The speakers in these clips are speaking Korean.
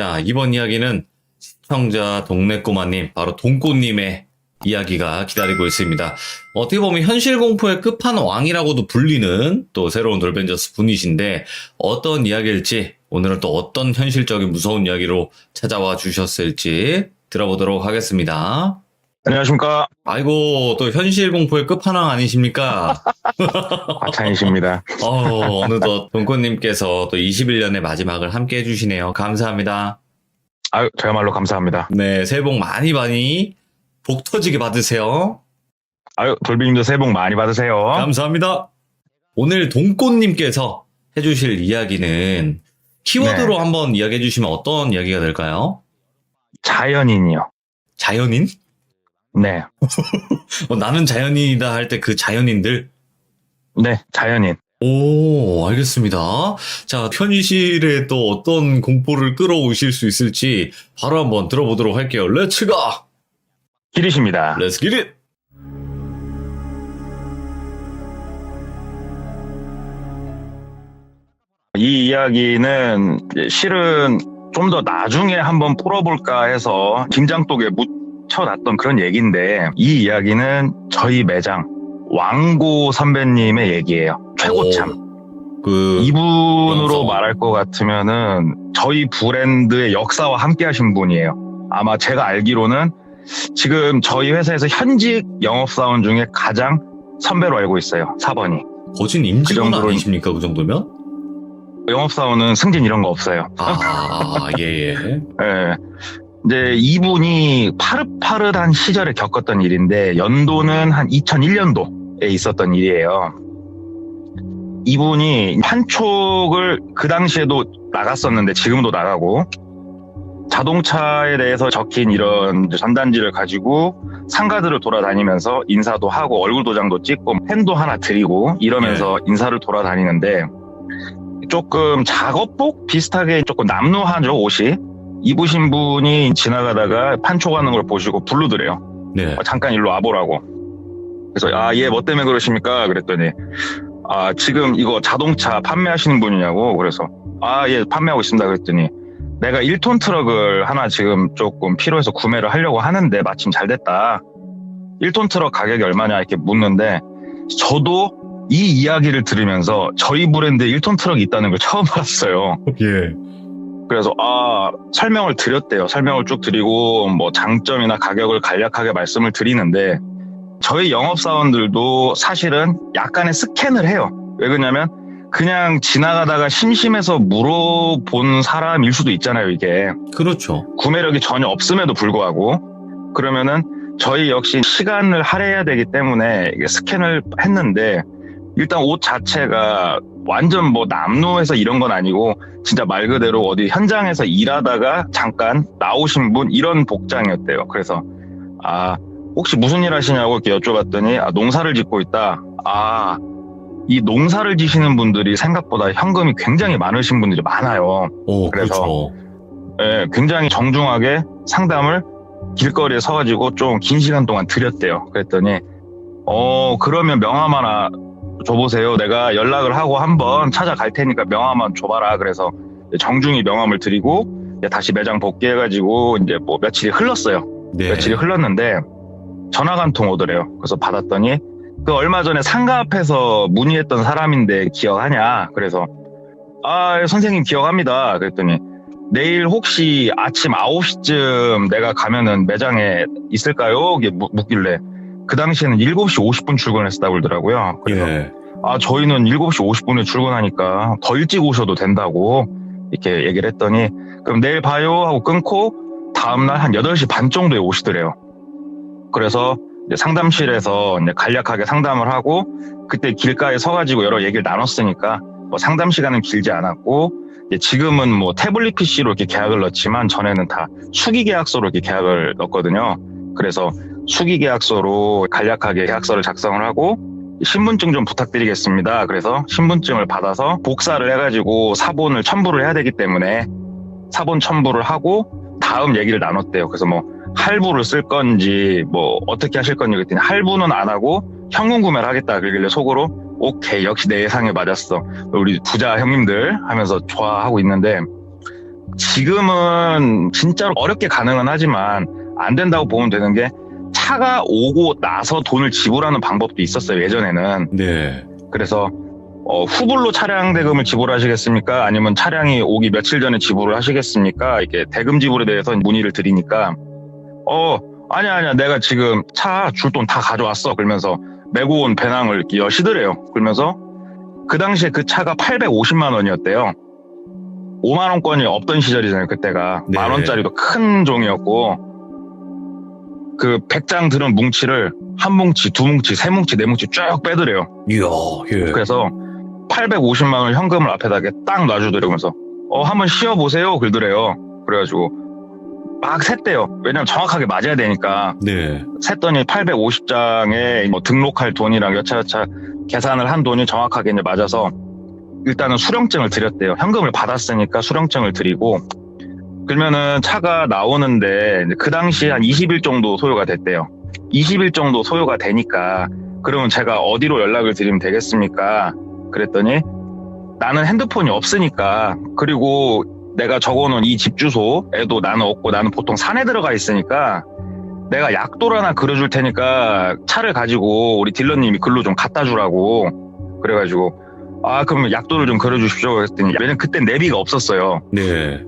자, 이번 이야기는 시청자 동네꼬마님, 바로 동꼬님의 이야기가 기다리고 있습니다. 어떻게 보면 현실 공포의 끝판왕이라고도 불리는 또 새로운 돌벤져스 분이신데 어떤 이야기일지, 오늘은 또 어떤 현실적인 무서운 이야기로 찾아와 주셨을지 들어보도록 하겠습니다. 안녕하십니까. 아이고, 또 현실 공포의 끝판왕 아니십니까? 과찬이십니다. 어느덧 동꼬님께서 또 21년의 마지막을 함께 해주시네요. 감사합니다. 아유, 저야말로 감사합니다. 네, 새해 복 많이 복 터지게 받으세요. 아유, 돌비님도 새해 복 많이 받으세요. 감사합니다. 오늘 동꼬님께서 해주실 이야기는 키워드로 한번 이야기해 주시면 어떤 이야기가 될까요? 자연인이요. 자연인? 네. 나는 자연인이다 할 때 그 자연인들? 네, 자연인. 오, 알겠습니다. 자, 현실에 또 어떤 공포를 끌어오실 수 있을지 바로 한번 들어보도록 할게요. 렛츠 가! 기리십니다. 렛츠 기릿! 이 이야기는 실은 좀 더 나중에 한번 풀어볼까 해서 김장독에 묻혀놨던 그런 얘기인데, 이 이야기는 저희 매장 왕고 선배님의 얘기예요. 최고참. 이분으로 명성. 말할 것 같으면은 저희 브랜드의 역사와 함께 하신 분이에요. 아마 제가 알기로는 지금 저희 회사에서 현직 영업사원 중에 가장 선배로 알고 있어요. 4번이. 거진 임직원 아니십니까? 그 정도면? 영업사원은 승진 이런 거 없어요. 예. 예. 이제 이분이 파릇파릇한 시절에 겪었던 일인데, 연도는 한 2001년도에 있었던 일이에요. 이분이 판촉을 그 당시에도 나갔었는데 지금도 나가고, 자동차에 대해서 적힌 이런 전단지를 가지고 상가들을 돌아다니면서 인사도 하고 얼굴 도장도 찍고 펜도 하나 드리고 이러면서 인사를 돌아다니는데, 조금 작업복 비슷하게 조금 남루하죠, 옷이. 입으신 분이 지나가다가 판촉하는 걸 보시고 부르더래요. 네. 잠깐 일로 와보라고. 그래서 얘 뭐 때문에 그러십니까? 그랬더니 지금 이거 자동차 판매하시는 분이냐고. 그래서 예, 판매하고 있습니다. 그랬더니 내가 1톤 트럭을 하나 지금 조금 필요해서 구매를 하려고 하는데 마침 잘 됐다. 1톤 트럭 가격이 얼마냐 이렇게 묻는데, 저도 이 이야기를 들으면서 저희 브랜드에 1톤 트럭이 있다는 걸 처음 알았어요. 예. 그래서 설명을 드렸대요. 설명을 쭉 드리고 뭐 장점이나 가격을 간략하게 말씀을 드리는데, 저희 영업사원들도 사실은 약간의 스캔을 해요. 왜 그러냐면 그냥 지나가다가 심심해서 물어본 사람일 수도 있잖아요, 이게. 그렇죠. 구매력이 전혀 없음에도 불구하고. 그러면은 저희 역시 시간을 할애해야 되기 때문에 이게 스캔을 했는데, 일단 옷 자체가 완전 뭐 남루해서 이런 건 아니고 진짜 말 그대로 어디 현장에서 일하다가 잠깐 나오신 분 이런 복장이었대요. 그래서 혹시 무슨 일 하시냐고 이렇게 여쭤봤더니 농사를 짓고 있다. 이 농사를 지시는 분들이 생각보다 현금이 굉장히 많으신 분들이 많아요. 그래서 그렇죠. 예, 굉장히 정중하게 상담을 길거리에 서가지고 좀 긴 시간 동안 드렸대요. 그랬더니 그러면 명함 하나 줘보세요. 내가 연락을 하고 한번 찾아갈 테니까 명함만 줘봐라. 그래서 정중히 명함을 드리고 다시 매장 복귀해가지고 이제 뭐 며칠이 흘렀어요. 네. 며칠이 흘렀는데 전화가 한 통 오더래요. 그래서 받았더니 그 얼마 전에 상가 앞에서 문의했던 사람인데 기억하냐? 그래서 선생님 기억합니다. 그랬더니 내일 혹시 아침 9시쯤 내가 가면은 매장에 있을까요? 이게 묻길래 그 당시에는 7시 50분 출근했다고 그러더라고요. 그래서 저희는 7시 50분에 출근하니까 더 일찍 오셔도 된다고 이렇게 얘기를 했더니, 그럼 내일 봐요 하고 끊고 다음날 한 8시 반 정도에 오시더래요. 그래서 이제 상담실에서 이제 간략하게 상담을 하고, 그때 길가에 서가지고 여러 얘기를 나눴으니까 뭐 상담 시간은 길지 않았고, 지금은 뭐 태블릿 PC로 이렇게 계약을 넣지만 전에는 다 수기 계약서로 이렇게 계약을 넣었거든요. 그래서 수기 계약서로 간략하게 계약서를 작성을 하고, 신분증 좀 부탁드리겠습니다. 그래서 신분증을 받아서 복사를 해가지고 사본을 첨부를 해야 되기 때문에 사본 첨부를 하고 다음 얘기를 나눴대요. 그래서 뭐 할부를 쓸 건지 뭐 어떻게 하실 건지 그랬더니 할부는 안 하고 현금 구매를 하겠다 그러길래 속으로 오케이, 역시 내 예상에 맞았어, 우리 부자 형님들 하면서 좋아하고 있는데, 지금은 진짜로 어렵게 가능은 하지만 안 된다고 보면 되는 게 차가 오고 나서 돈을 지불하는 방법도 있었어요, 예전에는. 네. 그래서 후불로 차량 대금을 지불하시겠습니까? 아니면 차량이 오기 며칠 전에 지불을 하시겠습니까? 이렇게 대금 지불에 대해서 문의를 드리니까 아니야 내가 지금 차 줄 돈 다 가져왔어. 그러면서 메고 온 배낭을 이렇게 여시더래요. 그러면서 그 당시에 그 차가 850만 원이었대요. 5만 원권이 없던 시절이잖아요, 그때가. 네. 10,000원짜리도 큰 종이었고, 그 100장 들은 뭉치를 한 뭉치, 두 뭉치, 세 뭉치, 네 뭉치 쭉 빼더래요. 이야, 예. 그래서 850만 원 현금을 앞에다 딱 놔주더래요. 그래서 한번 쉬어보세요. 그러더래요. 그래가지고 막 셌대요. 왜냐면 정확하게 맞아야 되니까. 네. 셌더니 850장에 등록할 돈이랑 여차여차 계산을 한 돈이 정확하게 이제 맞아서 일단은 수령증을 드렸대요. 현금을 받았으니까 수령증을 드리고, 그러면은 차가 나오는데 그 당시에 한 20일 정도 소요가 됐대요. 20일 정도 소요가 되니까 그러면 제가 어디로 연락을 드리면 되겠습니까? 그랬더니 나는 핸드폰이 없으니까, 그리고 내가 적어놓은 이 집 주소에도 나는 없고 나는 보통 산에 들어가 있으니까 내가 약도를 하나 그려줄 테니까 차를 가지고 우리 딜러님이 글로 좀 갖다 주라고. 그래가지고 그러면 약도를 좀 그려주십시오. 그랬더니, 왜냐면 그때 내비가 없었어요. 네.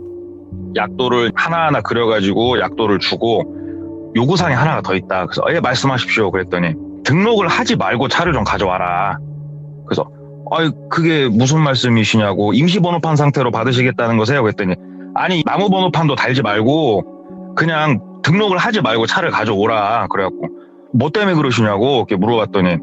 약도를 하나하나 그려가지고 약도를 주고, 요구사항이 하나가 더 있다. 그래서 말씀하십시오. 그랬더니 등록을 하지 말고 차를 좀 가져와라. 그래서 그게 무슨 말씀이시냐고. 임시번호판 상태로 받으시겠다는 거세요? 그랬더니 아니, 나무번호판도 달지 말고 그냥 등록을 하지 말고 차를 가져오라. 그래갖고 뭐 때문에 그러시냐고 이렇게 물어봤더니,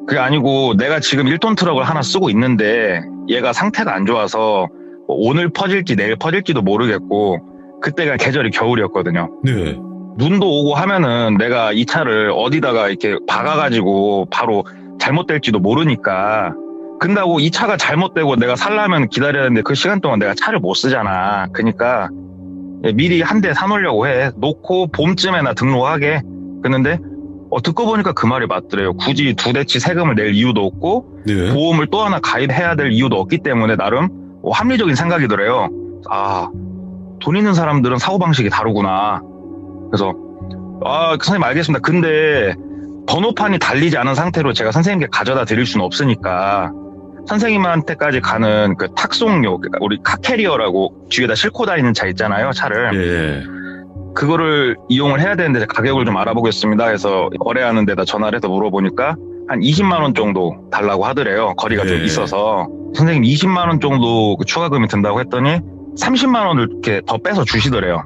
그게 아니고 내가 지금 1톤 트럭을 하나 쓰고 있는데 얘가 상태가 안 좋아서 오늘 퍼질지 내일 퍼질지도 모르겠고, 그때가 계절이 겨울이었거든요. 네. 눈도 오고 하면은 내가 이 차를 어디다가 이렇게 박아가지고 바로 잘못될지도 모르니까, 근다고 이 차가 잘못되고 내가 살려면 기다려야 되는데 그 시간 동안 내가 차를 못 쓰잖아. 그러니까 미리 한 대 사놓으려고 해. 놓고 봄쯤에나 등록하게. 그랬는데 듣고 보니까 그 말이 맞더래요. 굳이 두 대치 세금을 낼 이유도 없고, 네. 보험을 또 하나 가입해야 될 이유도 없기 때문에 나름 합리적인 생각이더래요. 돈 있는 사람들은 사고방식이 다르구나. 그래서 선생님 알겠습니다. 근데 번호판이 달리지 않은 상태로 제가 선생님께 가져다 드릴 수는 없으니까 선생님한테까지 가는 그 탁송료, 그러니까 우리 카캐리어라고 뒤에다 싣고 다니는 차 있잖아요, 차를. 네. 그거를 이용을 해야 되는데 가격을 좀 알아보겠습니다 해서 거래하는 데다 전화를 해서 물어보니까 한 20만 원 정도 달라고 하더래요. 거리가 좀 있어서. 선생님 20만 원 정도 그 추가금이 든다고 했더니 30만 원을 이렇게 더 빼서 주시더래요.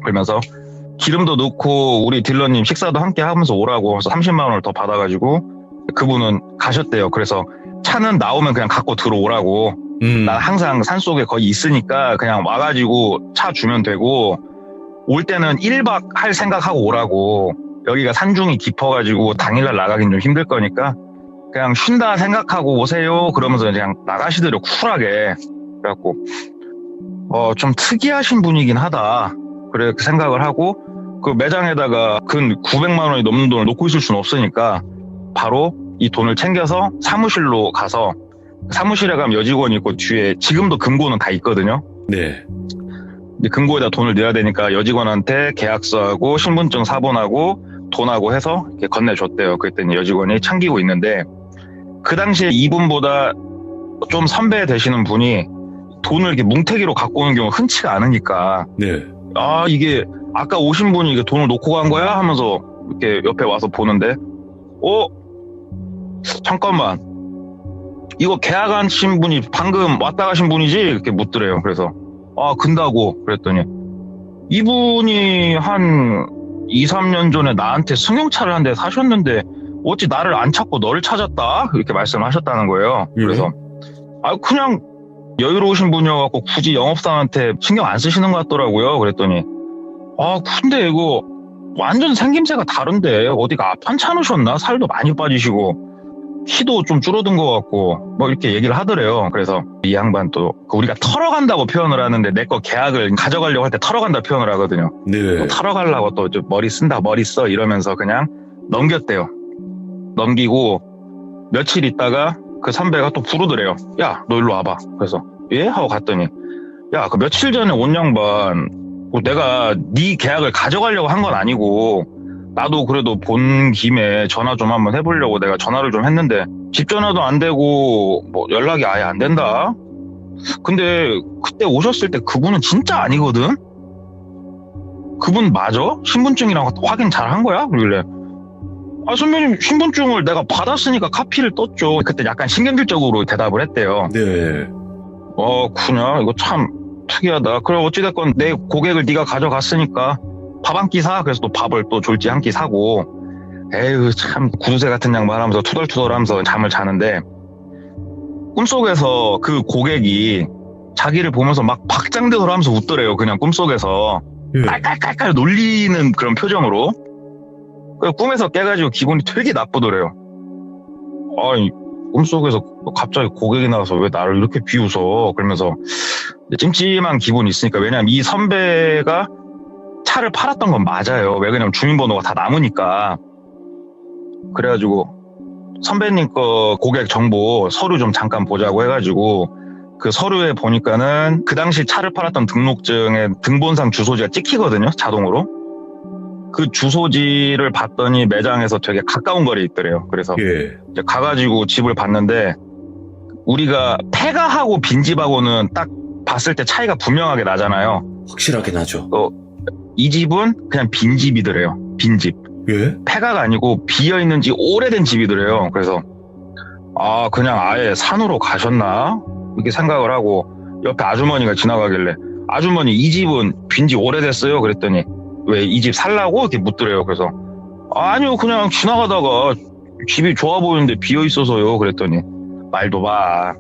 그러면서 기름도 넣고 우리 딜러님 식사도 함께 하면서 오라고 해서 30만 원을 더 받아가지고 그분은 가셨대요. 그래서 차는 나오면 그냥 갖고 들어오라고. 난 항상 산속에 거의 있으니까 그냥 와가지고 차 주면 되고, 올 때는 1박 할 생각하고 오라고. 여기가 산중이 깊어가지고 당일날 나가긴 좀 힘들 거니까 그냥 쉰다 생각하고 오세요. 그러면서 그냥 나가시더래요, 쿨하게. 그래갖고 좀 특이하신 분이긴 하다. 그렇게 생각을 하고, 그 매장에다가 근 900만 원이 넘는 돈을 놓고 있을 수는 없으니까 바로 이 돈을 챙겨서 사무실로 가서, 사무실에 가면 여직원이 있고 뒤에 지금도 금고는 다 있거든요. 네. 근데 금고에다 돈을 넣어야 되니까 여직원한테 계약서하고 신분증 사본하고 돈하고 해서 이렇게 건네줬대요. 그랬더니 여직원이 챙기고 있는데, 그 당시에 이분보다 좀 선배 되시는 분이 돈을 이렇게 뭉태기로 갖고 오는 경우가 흔치가 않으니까, 네. 이게 아까 오신 분이 이게 돈을 놓고 간 거야? 하면서 이렇게 옆에 와서 보는데, 잠깐만, 이거 계약하신 분이 방금 왔다 가신 분이지? 이렇게 묻더래요. 그래서 근다고. 그랬더니 이분이 한 2, 3년 전에 나한테 승용차를 한 대 사셨는데 어찌 나를 안 찾고 너를 찾았다? 이렇게 말씀을 하셨다는 거예요. 그래서 그냥 여유로우신 분이어갖고 굳이 영업사한테 신경 안 쓰시는 것 같더라고요. 그랬더니 근데 이거 완전 생김새가 다른데 어디가 편찮으셨나? 살도 많이 빠지시고 키도 좀 줄어든 것 같고 뭐 이렇게 얘기를 하더래요. 그래서 이 양반 또 우리가 털어간다고 표현을 하는데 내 거 계약을 가져가려고 할 때 털어간다 표현을 하거든요. 네. 털어가려고 또 좀 머리 쓴다, 머리 써 이러면서 그냥 넘겼대요. 넘기고 며칠 있다가 그 선배가 또 부르더래요. 야, 너 일로 와봐. 그래서 예? 하고 갔더니 야, 그 며칠 전에 온 양반, 내가 네 계약을 가져가려고 한 건 아니고, 나도 그래도 본 김에 전화 좀 한번 해보려고 내가 전화를 좀 했는데, 집 전화도 안 되고, 뭐 연락이 아예 안 된다? 근데 그때 오셨을 때 그분은 진짜 아니거든? 그분 맞아? 신분증이랑 확인 잘 한 거야? 그러길래, 아, 선배님, 신분증을 내가 받았으니까 카피를 떴죠. 그때 약간 신경질적으로 대답을 했대요. 네. 그냐? 이거 참 특이하다. 그래, 어찌됐건 내 고객을 네가 가져갔으니까 밥 한 끼 사. 그래서 또 밥을 또 졸지 한 끼 사고. 에휴, 참 구두쇠 같은 양말 하면서 투덜투덜 하면서 잠을 자는데, 꿈속에서 그 고객이 자기를 보면서 막 박장대소를 하면서 웃더래요. 그냥 꿈속에서. 예. 깔깔깔깔 놀리는 그런 표정으로. 그래서 꿈에서 깨가지고 기분이 되게 나쁘더래요. 아니, 꿈속에서 갑자기 고객이 나와서 왜 나를 이렇게 비웃어? 그러면서 찜찜한 기분이 있으니까. 왜냐면 이 선배가 차를 팔았던 건 맞아요. 왜 그러냐면 주민번호가 다 남으니까. 그래가지고 선배님 거 고객 정보 서류 좀 잠깐 보자고 해가지고 그 서류에 보니까는 그 당시 차를 팔았던 등록증에 등본상 주소지가 찍히거든요. 자동으로. 그 주소지를 봤더니 매장에서 되게 가까운 거리에 있더래요. 그래서 예. 이제 가가지고 집을 봤는데, 우리가 폐가하고 빈집하고는 딱 봤을 때 차이가 분명하게 나잖아요. 확실하게 나죠. 이 집은 그냥 빈집이더래요. 빈집. 예? 폐가가 아니고 비어있는 지 오래된 집이더래요. 그래서 그냥 아예 산으로 가셨나? 이렇게 생각을 하고 옆에 아주머니가 지나가길래, 아주머니 이 집은 빈지 오래됐어요? 그랬더니 왜 이 집 살라고? 이렇게 묻더래요. 그래서 아니요, 그냥 지나가다가 집이 좋아 보이는데 비어 있어서요. 그랬더니 말도 봐.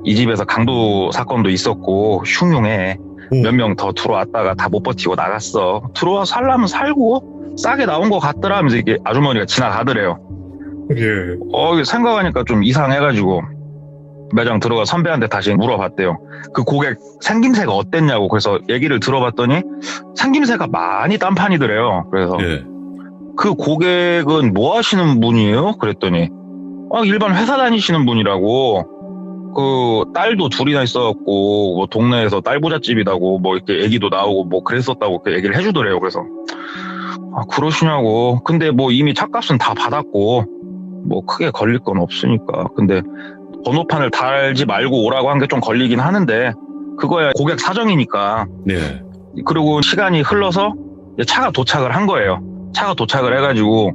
이 집에서 강도 사건도 있었고 흉흉해. 몇 명 더 들어왔다가 다 못 버티고 나갔어. 들어와 살라면 살고 싸게 나온 것 같더라 하면서 이게 아주머니가 지나가더래요. 예. 생각하니까 좀 이상해가지고 매장 들어가 선배한테 다시 물어봤대요. 그 고객 생김새가 어땠냐고. 그래서 얘기를 들어봤더니 생김새가 많이 딴판이더래요. 그래서 예. 그 고객은 뭐 하시는 분이에요? 그랬더니 일반 회사 다니시는 분이라고. 그 딸도 둘이나 있어갖고 뭐 동네에서 딸 부잣집이라고 뭐 이렇게 얘기도 나오고 뭐 그랬었다고 그 얘기를 해주더래요. 그래서 그러시냐고. 근데 뭐 이미 차값은 다 받았고 뭐 크게 걸릴 건 없으니까. 근데 번호판을 달지 말고 오라고 한 게 좀 걸리긴 하는데 그거야 고객 사정이니까. 네. 그리고 시간이 흘러서 이제 차가 도착을 한 거예요. 차가 도착을 해가지고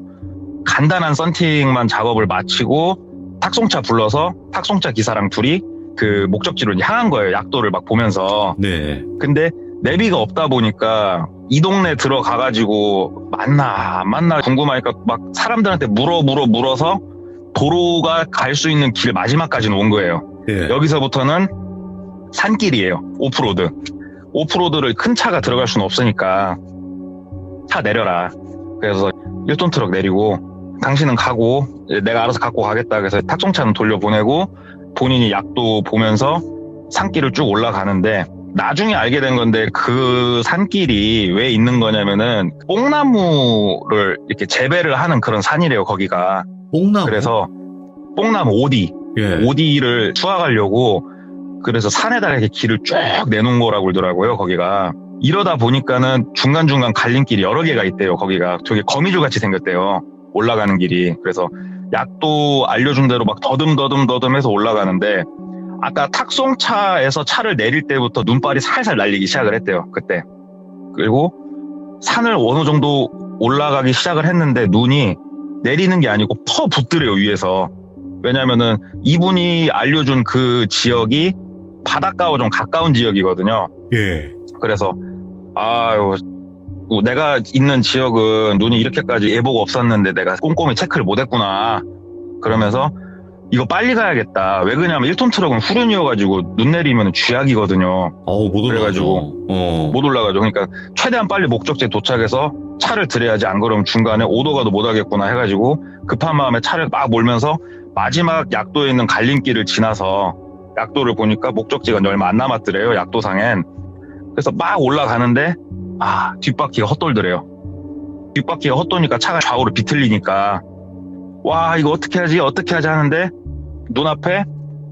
간단한 썬팅만 작업을 마치고 탁송차 불러서 탁송차 기사랑 둘이 그 목적지로 향한 거예요. 약도를 막 보면서. 네. 근데 내비가 없다 보니까 이 동네 들어가가지고 맞나 안 맞나 궁금하니까 막 사람들한테 물어서 도로가 갈 수 있는 길 마지막까지는 온 거예요. 예. 여기서부터는 산길이에요. 오프로드. 오프로드를 큰 차가 들어갈 수는 없으니까 차 내려라. 그래서 1톤 트럭 내리고 당신은 가고 내가 알아서 갖고 가겠다. 그래서 탁송차는 돌려보내고 본인이 약도 보면서 산길을 쭉 올라가는데, 나중에 알게 된 건데 그 산길이 왜 있는 거냐면은 뽕나무를 이렇게 재배를 하는 그런 산이래요. 거기가. 뽕나무? 그래서 뽕나무 오디, 예. 오디를 수확하려고 그래서 산에다 이렇게 길을 쭉 내놓은 거라고 그러더라고요. 거기가. 이러다 보니까는 중간중간 갈림길이 여러 개가 있대요. 거기가 되게 거미줄 같이 생겼대요. 올라가는 길이. 그래서 약도 알려준 대로 막 더듬해서 올라가는데, 아까 탁송차에서 차를 내릴 때부터 눈발이 살살 날리기 시작을 했대요. 그때. 그리고 산을 어느 정도 올라가기 시작을 했는데 눈이 내리는 게 아니고 퍼 붙더래요, 위에서. 왜냐면은 이분이 알려준 그 지역이 바닷가와 좀 가까운 지역이거든요. 예. 그래서 내가 있는 지역은 눈이 이렇게까지 예보가 없었는데 내가 꼼꼼히 체크를 못했구나. 그러면서 이거 빨리 가야겠다. 왜 그러냐면 1톤 트럭은 후륜이어가지고 눈 내리면 쥐약이거든요. 못 그래가지고 올라가죠. 못 올라가죠. 그러니까 최대한 빨리 목적지에 도착해서 차를 들여야지. 안 그러면 중간에 오도가도 못 하겠구나 해가지고 급한 마음에 차를 막 몰면서 마지막 약도에 있는 갈림길을 지나서 약도를 보니까 목적지가 얼마 안 남았더래요. 약도상엔. 그래서 막 올라가는데 뒷바퀴가 헛돌더래요. 뒷바퀴가 헛도니까 차가 좌우로 비틀리니까 와, 이거 어떻게 하지 하는데 눈앞에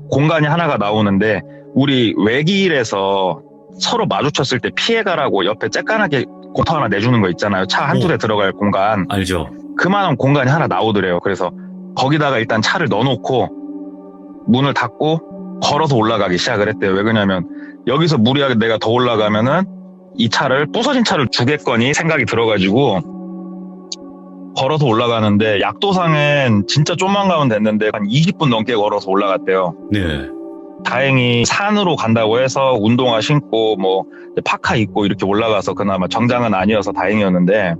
공간이 하나가 나오는데, 우리 외길에서 서로 마주쳤을 때 피해가라고 옆에 쬐깐하게 공터 하나 내주는 거 있잖아요. 차 한두 대 들어갈 공간. 알죠. 그만한 공간이 하나 나오더래요. 그래서 거기다가 일단 차를 넣어놓고 문을 닫고 걸어서 올라가기 시작을 했대요. 왜 그러냐면 여기서 무리하게 내가 더 올라가면은 이 차를 부서진 차를 주겠거니 생각이 들어가지고 걸어서 올라가는데 약도상엔 진짜 좀만 가면 됐는데 한 20분 넘게 걸어서 올라갔대요. 네. 다행히 산으로 간다고 해서 운동화 신고 뭐 파카 입고 이렇게 올라가서 그나마 정장은 아니어서 다행이었는데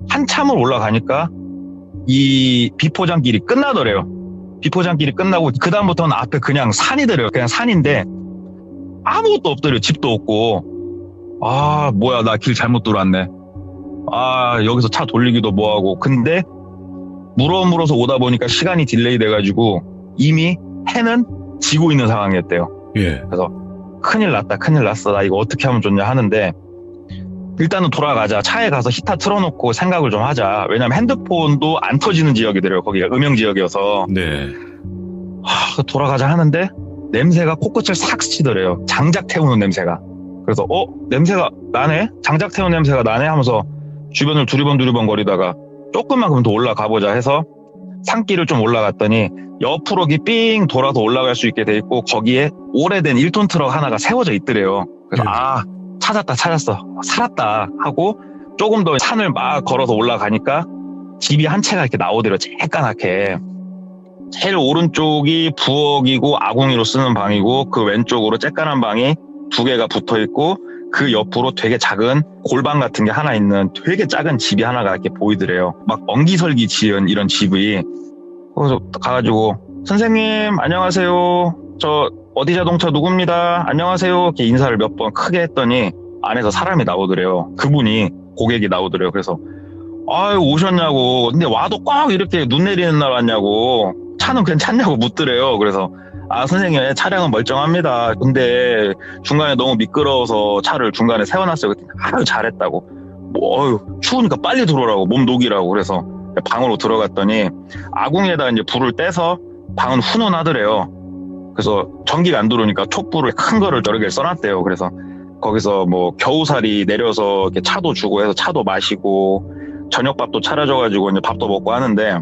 한참을 올라가니까 이 비포장길이 끝나더래요. 비포장길이 끝나고 그다음부터는 앞에 그냥 산이더래요. 그냥 산인데 아무것도 없더래요. 집도 없고. 아 뭐야 나 길 잘못 들어왔네. 아 여기서 차 돌리기도 뭐하고. 근데 물어물어서 오다 보니까 시간이 딜레이 돼가지고 이미 해는 지고 있는 상황이었대요. 예. 그래서 큰일 났다 큰일 났어 나 이거 어떻게 하면 좋냐 하는데 일단은 돌아가자. 차에 가서 히터 틀어놓고 생각을 좀 하자. 왜냐면 핸드폰도 안 터지는 지역이더래요. 거기가 음영 지역이어서. 네. 돌아가자 하는데 냄새가 코끝을 싹 스치더래요. 장작 태우는 냄새가. 그래서 냄새가 나네? 장작 태우는 냄새가 나네? 하면서 주변을 두리번 거리다가 조금만 그럼 더 올라가 보자 해서 산길을 좀 올라갔더니 옆으로 삥 돌아서 올라갈 수 있게 돼 있고 거기에 오래된 1톤 트럭 하나가 세워져 있더래요. 그래서 찾았어 살았다 하고 조금 더 산을 막 걸어서 올라가니까 집이 한 채가 이렇게 나오더래요. 쬐까맣게. 제일 오른쪽이 부엌이고 아궁이로 쓰는 방이고 그 왼쪽으로 쬐까만 방이 2개가 붙어있고 그 옆으로 되게 작은 골방 같은 게 하나 있는 되게 작은 집이 하나가 이렇게 보이더래요. 막 엉기설기 지은 이런 집이. 그래서 가가지고 선생님 안녕하세요. 저 어디 자동차 누굽니다. 안녕하세요. 이렇게 인사를 몇 번 크게 했더니 안에서 사람이 나오더래요. 그분이 고객이 나오더래요. 그래서 아유 오셨냐고. 근데 와도 꼭 이렇게 눈 내리는 날 왔냐고. 차는 괜찮냐고 묻더래요. 그래서 선생님 차량은 멀쩡합니다. 근데 중간에 너무 미끄러워서 차를 중간에 세워놨어요. 그랬더니 아유 잘했다고. 추우니까 빨리 들어오라고 몸 녹이라고. 그래서 방으로 들어갔더니 아궁이에다 이제 불을 떼서 방은 훈훈하더래요. 그래서 전기가 안 들어오니까 촛불을 큰 거를 여러 개를 써놨대요. 그래서 거기서 뭐 겨우살이 내려서 이렇게 차도 주고 해서 차도 마시고 저녁밥도 차려줘가지고 이제 밥도 먹고 하는데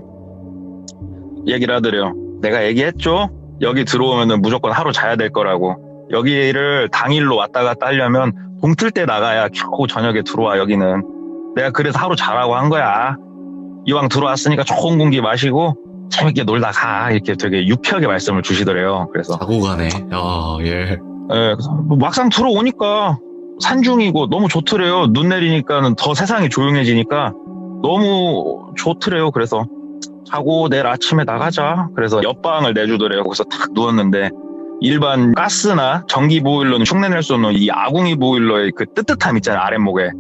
얘기를 하더래요. 내가 얘기했죠? 여기 들어오면은 무조건 하루 자야 될 거라고. 여기를 당일로 왔다 갔다 하려면 동틀 때 나가야 겨우 저녁에 들어와. 여기는 내가 그래서 하루 자라고 한 거야. 이왕 들어왔으니까 좋은 공기 마시고 재밌게 놀다 가. 이렇게 되게 유쾌하게 말씀을 주시더래요. 그래서 자고 가네. 예. 그래서 막상 들어오니까 산중이고 너무 좋더래요. 눈 내리니까는 더 세상이 조용해지니까 너무 좋더래요. 그래서 자고 내일 아침에 나가자. 그래서 옆방을 내주더래요. 거기서 탁 누웠는데 일반 가스나 전기 보일러는 흉내낼 수 없는 이 아궁이 보일러의 그 뜨뜻함 있잖아요. 아랫목에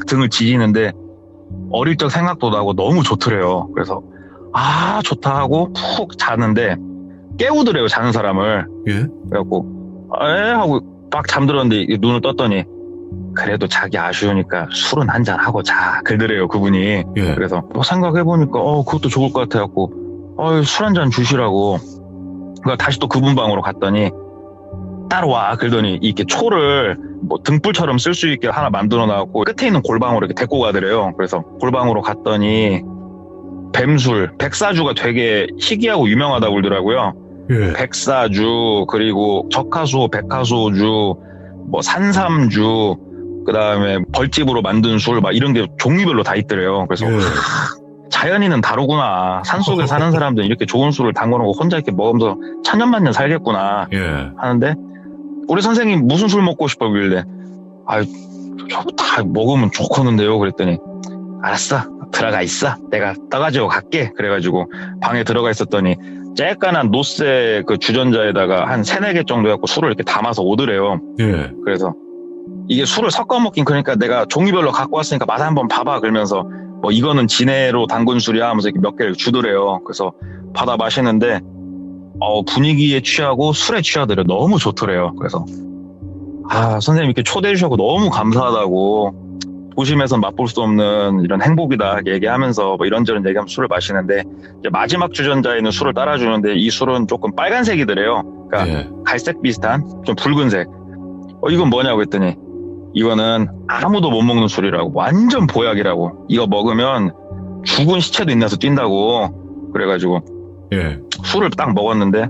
등을 지지는데 어릴 적 생각도 나고 너무 좋더래요. 그래서 좋다 하고 푹 자는데 깨우더래요. 자는 사람을. 예? 그래갖고 하고 딱 잠들었는데 눈을 떴더니 그래도 자기 아쉬우니까 술은 한잔 하고 자. 그러더래요. 그분이. 예. 그래서 생각해보니까 그것도 좋을 것 같아갖고 술 한잔 주시라고. 그러니까 다시 또 그분 방으로 갔더니 따라와. 그러더니 이렇게 초를 뭐 등불처럼 쓸 수 있게 하나 만들어 놔갖고 끝에 있는 골방으로 이렇게 데리고 가더래요. 그래서 골방으로 갔더니 뱀술, 백사주가 되게 희귀하고 유명하다고 그러더라고요. 예. 백사주, 그리고 적하수, 백하수주, 뭐 산삼주, 그 다음에 벌집으로 만든 술, 막 이런 게 종류별로 다 있더래요. 그래서 예. 자연인은 다르구나. 산속에 사는 사람들은 이렇게 좋은 술을 담궈놓고 혼자 이렇게 먹으면서 천년만년 살겠구나. 예. 하는데 우리 선생님 무슨 술 먹고 싶어 그러길래 저거 다 먹으면 좋겠는데요. 그랬더니 알았어 들어가 있어. 내가 떠가지고 갈게. 그래가지고 방에 들어가 있었더니 쬐깐한 노쇠 그 주전자에다가 한 3-4개 정도 해갖고 술을 이렇게 담아서 오더래요. 예. 그래서 이게 술을 섞어 먹긴 그러니까 내가 종류별로 갖고 왔으니까 맛 한번 봐봐. 그러면서 뭐 이거는 진해로 담근 술이야 하면서 이렇게 몇 개를 주더래요. 그래서 받아 마시는데 분위기에 취하고 술에 취하더래요. 너무 좋더래요. 그래서 선생님 이렇게 초대해 주셔서 너무 감사하다고. 도심에서 맛볼 수 없는 이런 행복이다 얘기하면서 뭐 이런저런 얘기하면서 술을 마시는데 이제 마지막 주전자에는 술을 따라주는데 이 술은 조금 빨간색이더래요. 그러니까 예. 갈색 비슷한 좀 붉은색. 이건 뭐냐고 했더니 이거는 아무도 못 먹는 술이라고, 완전 보약이라고, 이거 먹으면 죽은 시체도 인나서 뛴다고. 그래가지고 예. 술을 딱 먹었는데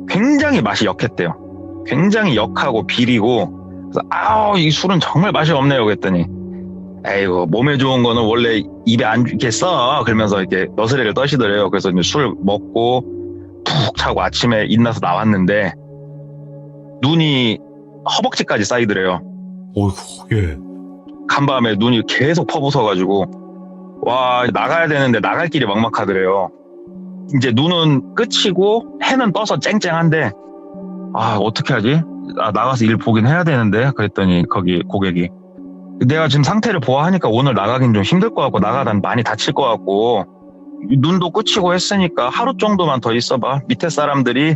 굉장히 맛이 역했대요. 굉장히 역하고 비리고. 그래서 이 술은 정말 맛이 없네요 그랬더니, 에이고 몸에 좋은 거는 원래 입에 안 이렇게 써, 그러면서 이렇게 너스레를 떠시더래요. 그래서 이제 술 먹고 푹 자고 아침에 인나서 나왔는데 눈이 허벅지까지 쌓이더래요. 어이구, 예. 간밤에 눈이 계속 퍼부어가지고 와, 나가야 되는데 나갈 길이 막막하더래요. 이제 눈은 끝이고 해는 떠서 쨍쨍한데 어떻게 하지? 나가서 일 보긴 해야 되는데. 그랬더니 거기 고객이, 내가 지금 상태를 보아하니까 오늘 나가긴 좀 힘들 것 같고, 나가다 많이 다칠 것 같고, 눈도 끝이고 했으니까 하루 정도만 더 있어봐. 밑에 사람들이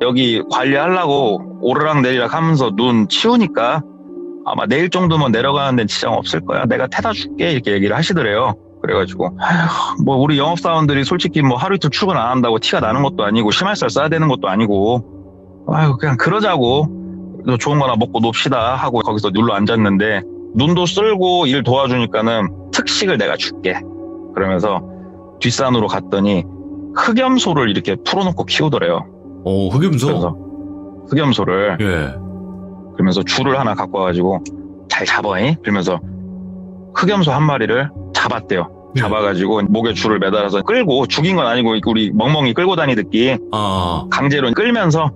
여기 관리하려고 오르락 내리락 하면서 눈 치우니까 아마 내일 정도면 내려가는 데는 지장 없을 거야. 내가 태다 줄게. 이렇게 얘기를 하시더래요. 그래가지고 뭐 우리 영업사원들이 솔직히 뭐 하루 이틀 출근 안 한다고 티가 나는 것도 아니고 심할살 써야 되는 것도 아니고, 그냥 그러자고 좋은 거나 먹고 놉시다 하고 거기서 눌러 앉았는데, 눈도 쓸고 일 도와주니까는 특식을 내가 줄게 그러면서 뒷산으로 갔더니 흑염소를 이렇게 풀어놓고 키우더래요. 흑염소? 그래서 흑염소를, 예. 그러면서 줄을 하나 갖고 와가지고 잘 잡아잉? 그러면서 흑염소 한 마리를 잡았대요. 예. 잡아가지고 목에 줄을 매달아서 끌고, 죽인 건 아니고 우리 멍멍이 끌고 다니듯이 강제로 끌면서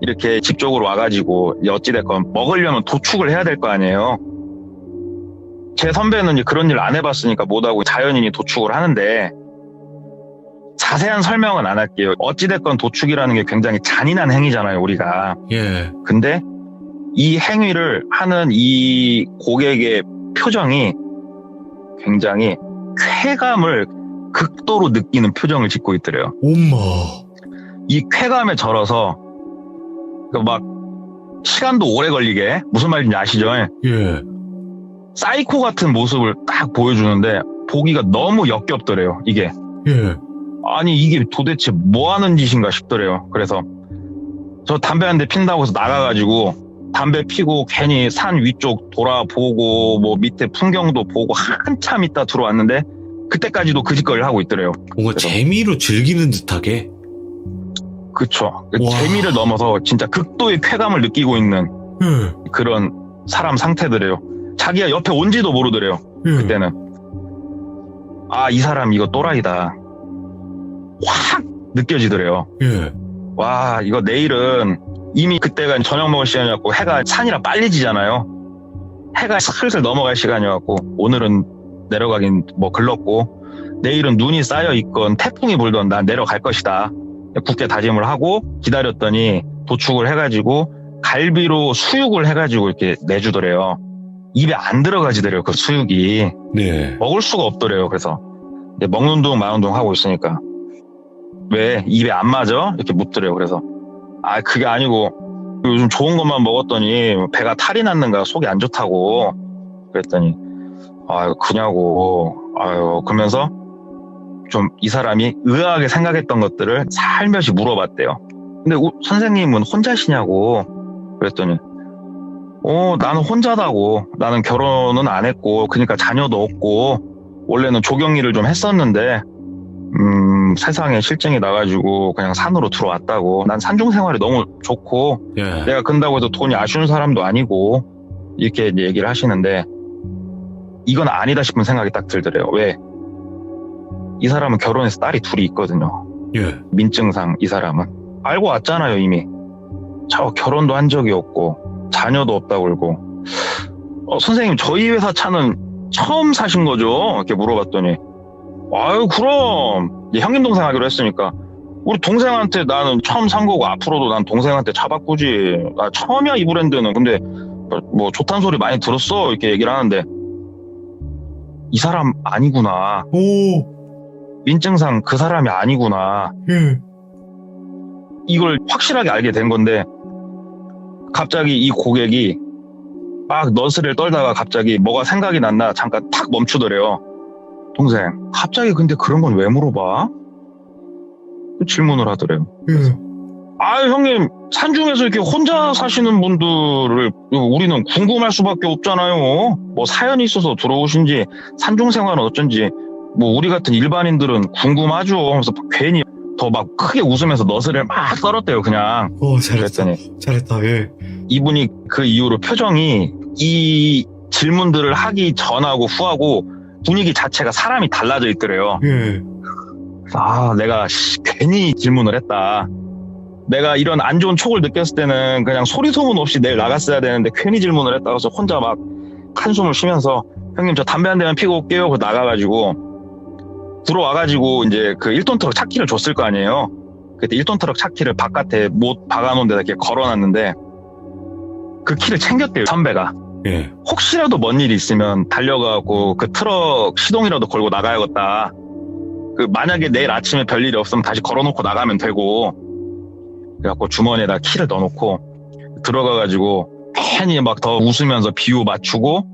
이렇게 집 쪽으로 와가지고 어찌됐건 먹으려면 도축을 해야 될 거 아니에요. 제 선배는 이제 그런 일 안 해봤으니까 못하고 자연인이 도축을 하는데, 자세한 설명은 안 할게요. 어찌됐건 도축이라는 게 굉장히 잔인한 행위잖아요 우리가. 예. 근데 이 행위를 하는 이 고객의 표정이 굉장히 쾌감을 극도로 느끼는 표정을 짓고 있더래요. 엄마. 이 쾌감에 절어서 막 시간도 오래 걸리게, 무슨 말인지 아시죠? 예. 사이코 같은 모습을 딱 보여주는데 보기가 너무 역겹더래요 이게. 예. 아니 이게 도대체 뭐 하는 짓인가 싶더래요. 그래서 저 담배 한 대 핀다고 해서 나가가지고 담배 피고 괜히 산 위쪽 돌아보고 뭐 밑에 풍경도 보고 한참 있다 들어왔는데 그때까지도 그 짓거리를 하고 있더래요. 뭔가 그래서. 재미로 즐기는 듯하게. 그쵸. 와. 재미를 넘어서 진짜 극도의 쾌감을 느끼고 있는 예. 그런 사람 상태더래요. 자기가 옆에 온지도 모르더래요. 예. 그때는 이 사람 이거 또라이다 확 느껴지더래요. 예. 와, 이거 내일은 이미 그때가 저녁 먹을 시간이었고 해가 산이라 빨리 지잖아요. 해가 슬슬 넘어갈 시간이었고, 오늘은 내려가긴 뭐 글렀고, 내일은 눈이 쌓여 있건 태풍이 불던 난 내려갈 것이다 굳게 다짐을 하고 기다렸더니 도축을 해가지고 갈비로 수육을 해가지고 이렇게 내주더래요. 입에 안 들어가지더래요 그 수육이. 네. 먹을 수가 없더래요. 그래서 먹는 둥 마는 둥 하고 있으니까 왜 입에 안 맞아? 이렇게 묻더래요. 그래서 그게 아니고 요즘 좋은 것만 먹었더니 배가 탈이 났는가 속이 안 좋다고. 그랬더니 그냐고. 그러면서 좀 이 사람이 의아하게 생각했던 것들을 살며시 물어봤대요. 근데 선생님은 혼자시냐고. 그랬더니 나는 혼자다고. 나는 결혼은 안 했고 그러니까 자녀도 없고 원래는 조경일을 좀 했었는데 세상에 실증이 나가지고 그냥 산으로 들어왔다고. 난 산중 생활이 너무 좋고 예. 내가 근다고 해서 돈이 아쉬운 사람도 아니고 이렇게 얘기를 하시는데, 이건 아니다 싶은 생각이 딱 들더래요. 왜? 이 사람은 결혼해서 딸이 둘이 있거든요. 예. 민증상 이 사람은 알고 왔잖아요 이미. 저 결혼도 한 적이 없고 자녀도 없다고 그러고. 선생님 저희 회사 차는 처음 사신 거죠? 이렇게 물어봤더니 그럼 형님 동생 하기로 했으니까 우리 동생한테 나는 처음 산 거고 앞으로도 난 동생한테 차 바꾸지. 나 처음이야 이 브랜드는. 근데 뭐 좋다는 소리 많이 들었어 이렇게 얘기를 하는데, 이 사람 아니구나. 오. 민증상 그 사람이 아니구나. 예. 이걸 확실하게 알게 된 건데, 갑자기 이 고객이 막 너스를 떨다가 갑자기 뭐가 생각이 났나 잠깐 탁 멈추더래요. 동생, 갑자기 근데 그런 건 왜 물어봐? 질문을 하더래요. 예. 아, 형님, 산중에서 이렇게 혼자 사시는 분들을 우리는 궁금할 수밖에 없잖아요. 뭐 사연이 있어서 들어오신지, 산중 생활은 어쩐지, 뭐 우리 같은 일반인들은 궁금하죠. 하면서 괜히 더 막 크게 웃으면서 너스를 막 떨었대요, 그냥. 잘했다. 그랬더니 잘했다. 예. 이분이 그 이후로 표정이 이 질문들을 하기 전하고 후하고 분위기 자체가 사람이 달라져 있더래요. 예. 아, 내가 괜히 질문을 했다. 내가 이런 안 좋은 촉을 느꼈을 때는 그냥 소리 소문 없이 내일 나갔어야 되는데 괜히 질문을 했다. 그래서 혼자 막 한숨을 쉬면서 형님 저 담배 한 대만 피고 올게요. 그래서 나가가지고 들어와가지고 이제 그 1톤 트럭 차키를 줬을 거 아니에요. 그때 1톤 트럭 차키를 바깥에 못 박아놓은 데다 이렇게 걸어놨는데 그 키를 챙겼대요, 선배가. 예. 혹시라도 뭔 일이 있으면 달려가고 그 트럭 시동이라도 걸고 나가야겠다. 그 만약에 내일 아침에 별일이 없으면 다시 걸어놓고 나가면 되고. 그래갖고 주머니에다 키를 넣어놓고 들어가가지고 괜히 막 더 웃으면서 비유 맞추고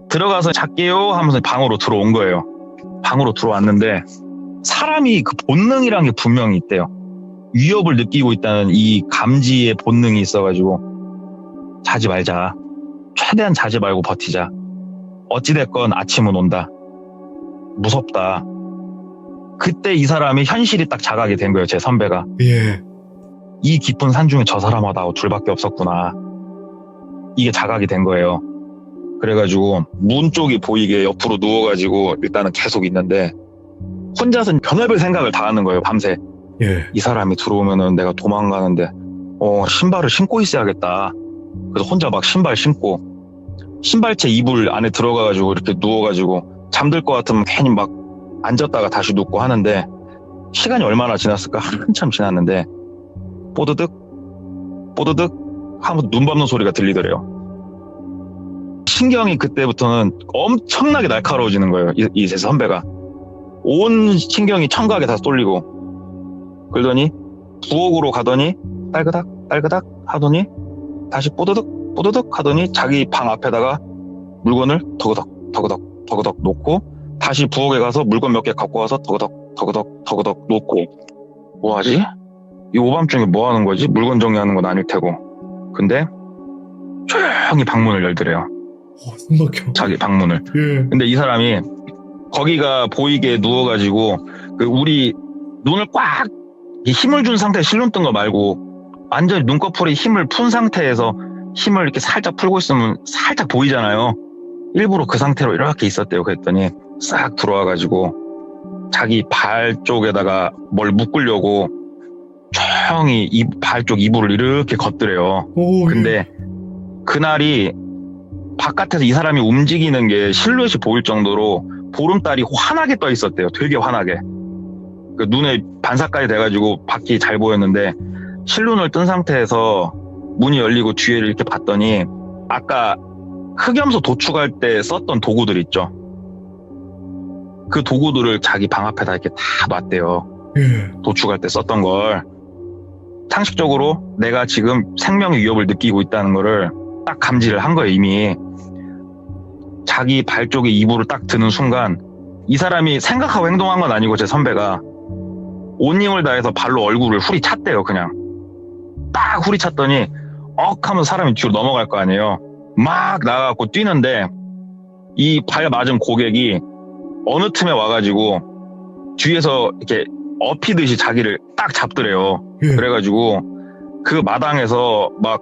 들어가서 잘게요 하면서 방으로 들어온 거예요. 방으로 들어왔는데 사람이 그 본능이란 게 분명히 있대요. 위협을 느끼고 있다는 이 감지의 본능이 있어가지고 자지 말자. 최대한 자지 말고 버티자. 어찌됐건 아침은 온다. 무섭다. 그때 이 사람이 현실이 딱 자각이 된 거예요. 제 선배가. 예. 이 깊은 산 중에 저 사람하고 둘밖에 없었구나. 이게 자각이 된 거예요. 그래가지고 문 쪽이 보이게 옆으로 누워가지고 일단은 계속 있는데 혼자서 별의별 생각을 다 하는 거예요. 밤새. 예. 이 사람이 들어오면은 내가 도망가는데 신발을 신고 있어야겠다. 그래서 혼자 막 신발 신고 신발채 이불 안에 들어가가지고 이렇게 누워가지고 잠들 것 같으면 괜히 막 앉았다가 다시 눕고 하는데 시간이 얼마나 지났을까? 한참 지났는데 뽀드득 뽀드득 하면서 눈 감는 소리가 들리더래요. 신경이 그때부터는 엄청나게 날카로워지는 거예요. 이 제 선배가. 온 신경이 청각에 다 쏠리고 그러더니 부엌으로 가더니 딸그닥 딸그닥 하더니 다시 뽀드득 뽀드득 하더니 자기 방 앞에다가 물건을 더그덕 더그덕 더그덕 놓고 다시 부엌에 가서 물건 몇 개 갖고 와서 더그덕 더그덕 더그덕 놓고 뭐하지? 이 오밤중에 뭐 하는 거지? 물건 정리하는 건 아닐 테고. 근데 조용히 방문을 열더래요. 숨막혀. 자기 방문을. 예. 근데 이 사람이 거기가 보이게 누워가지고 그 우리 눈을 꽉 힘을 준 상태에 실눈 뜬 거 말고 완전히 눈꺼풀에 힘을 푼 상태에서 힘을 이렇게 살짝 풀고 있으면 살짝 보이잖아요. 일부러 그 상태로 이렇게 있었대요. 그랬더니 싹 들어와가지고 자기 발 쪽에다가 뭘 묶으려고 조용히 발 쪽 이불을 이렇게 걷더래요. 근데 그날이 바깥에서 이 사람이 움직이는 게 실루엣이 보일 정도로 보름달이 환하게 떠 있었대요. 되게 환하게. 그 눈에 반사까지 돼가지고 밖이 잘 보였는데 실눈을 뜬 상태에서 문이 열리고 뒤에를 이렇게 봤더니 아까 흑염소 도축할 때 썼던 도구들 있죠. 그 도구들을 자기 방 앞에다 이렇게 다 놨대요. 예. 도축할 때 썼던 걸. 상식적으로 내가 지금 생명의 위협을 느끼고 있다는 거를 딱 감지를 한 거예요, 이미. 자기 발 쪽에 이불을 딱 드는 순간 이 사람이 생각하고 행동한 건 아니고 제 선배가 온 힘을 다해서 발로 얼굴을 후리찼대요. 그냥 딱 후리찼더니 하면서 사람이 뒤로 넘어갈 거 아니에요. 막 나가갖고 뛰는데 이 발 맞은 고객이 어느 틈에 와가지고 뒤에서 이렇게 업히듯이 자기를 딱 잡더래요. 예. 그래가지고 그 마당에서 막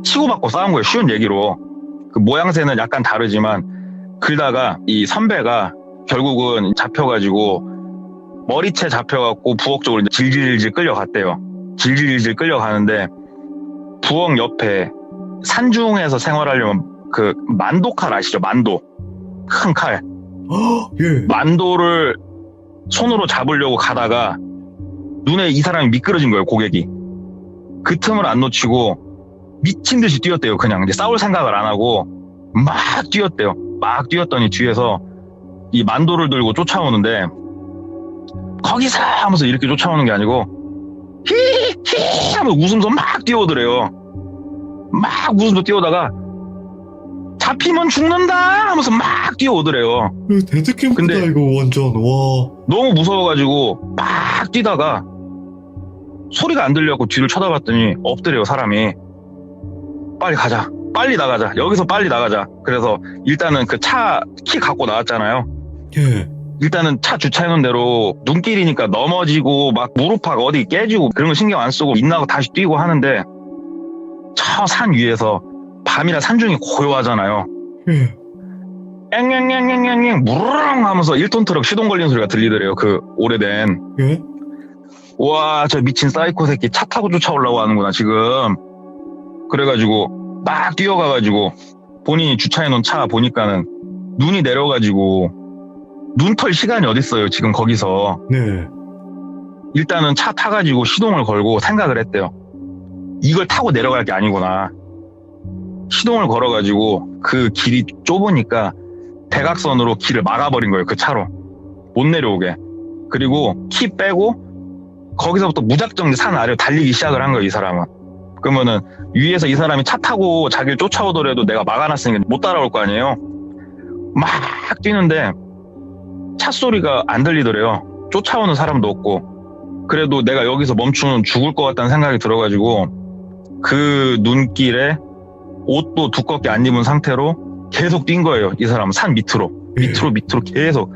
치고받고 싸운 거예요. 쉬운 얘기로. 그 모양새는 약간 다르지만 그러다가 이 선배가 결국은 잡혀가지고 머리채 잡혀갖고 부엌 쪽으로 이제 질질질 끌려갔대요. 질질질 끌려가는데 부엌 옆에 산중에서 생활하려면 그 만도칼 아시죠? 만도. 큰 칼. 예. 만도를 손으로 잡으려고 가다가 눈에 이 사람이 미끄러진 거예요, 고객이. 그 틈을 안 놓치고 미친 듯이 뛰었대요. 그냥 이제 싸울 생각을 안 하고 막 뛰었대요. 막 뛰었더니 뒤에서 이 만도를 들고 쫓아오는데 거기서 하면서 이렇게 쫓아오는 게 아니고 히히 하면서 웃으면서 막 뛰어오더래요. 막 웃으면서 뛰어다가 잡히면 죽는다 하면서 막 뛰어오더래요. 이거 데드캠프다. 근데 이거 완전. 와. 너무 무서워가지고 막 뛰다가 소리가 안 들려갖고 뒤를 쳐다봤더니 엎드려요, 사람이. 빨리 가자. 빨리 나가자. 여기서 빨리 나가자. 그래서 일단은 그 차 키 갖고 나왔잖아요. 예. 일단은 차 주차해놓은 대로 눈길이니까 넘어지고 막 무릎팍 어디 깨지고 그런 거 신경 안 쓰고 민나고 다시 뛰고 하는데 저 산 위에서 밤이라 산중이 고요하잖아요. 예. 앵앵앵앵앵앵 무르릉 하면서 1톤 트럭 시동 걸리는 소리가 들리더래요. 그 오래된. 예. 와, 저 미친 사이코 새끼 차 타고 쫓아오려고 하는구나 지금. 그래가지고 막 뛰어가가지고 본인이 주차해놓은 차 보니까는 눈이 내려가지고 눈 털 시간이 어딨어요 지금 거기서. 네. 일단은 차 타가지고 시동을 걸고 생각을 했대요. 이걸 타고 내려갈 게 아니구나. 시동을 걸어가지고 그 길이 좁으니까 대각선으로 길을 막아버린 거예요. 그 차로 못 내려오게. 그리고 키 빼고 거기서부터 무작정 산 아래로 달리기 시작을 한 거예요. 이 사람은. 그러면은 위에서 이 사람이 차 타고 자기를 쫓아오더라도 내가 막아놨으니까 못 따라올 거 아니에요. 막 뛰는데 차 소리가 안 들리더래요. 쫓아오는 사람도 없고. 그래도 내가 여기서 멈추면 죽을 것 같다는 생각이 들어가지고 그 눈길에 옷도 두껍게 안 입은 상태로 계속 뛴 거예요. 이 사람은 산 밑으로 계속.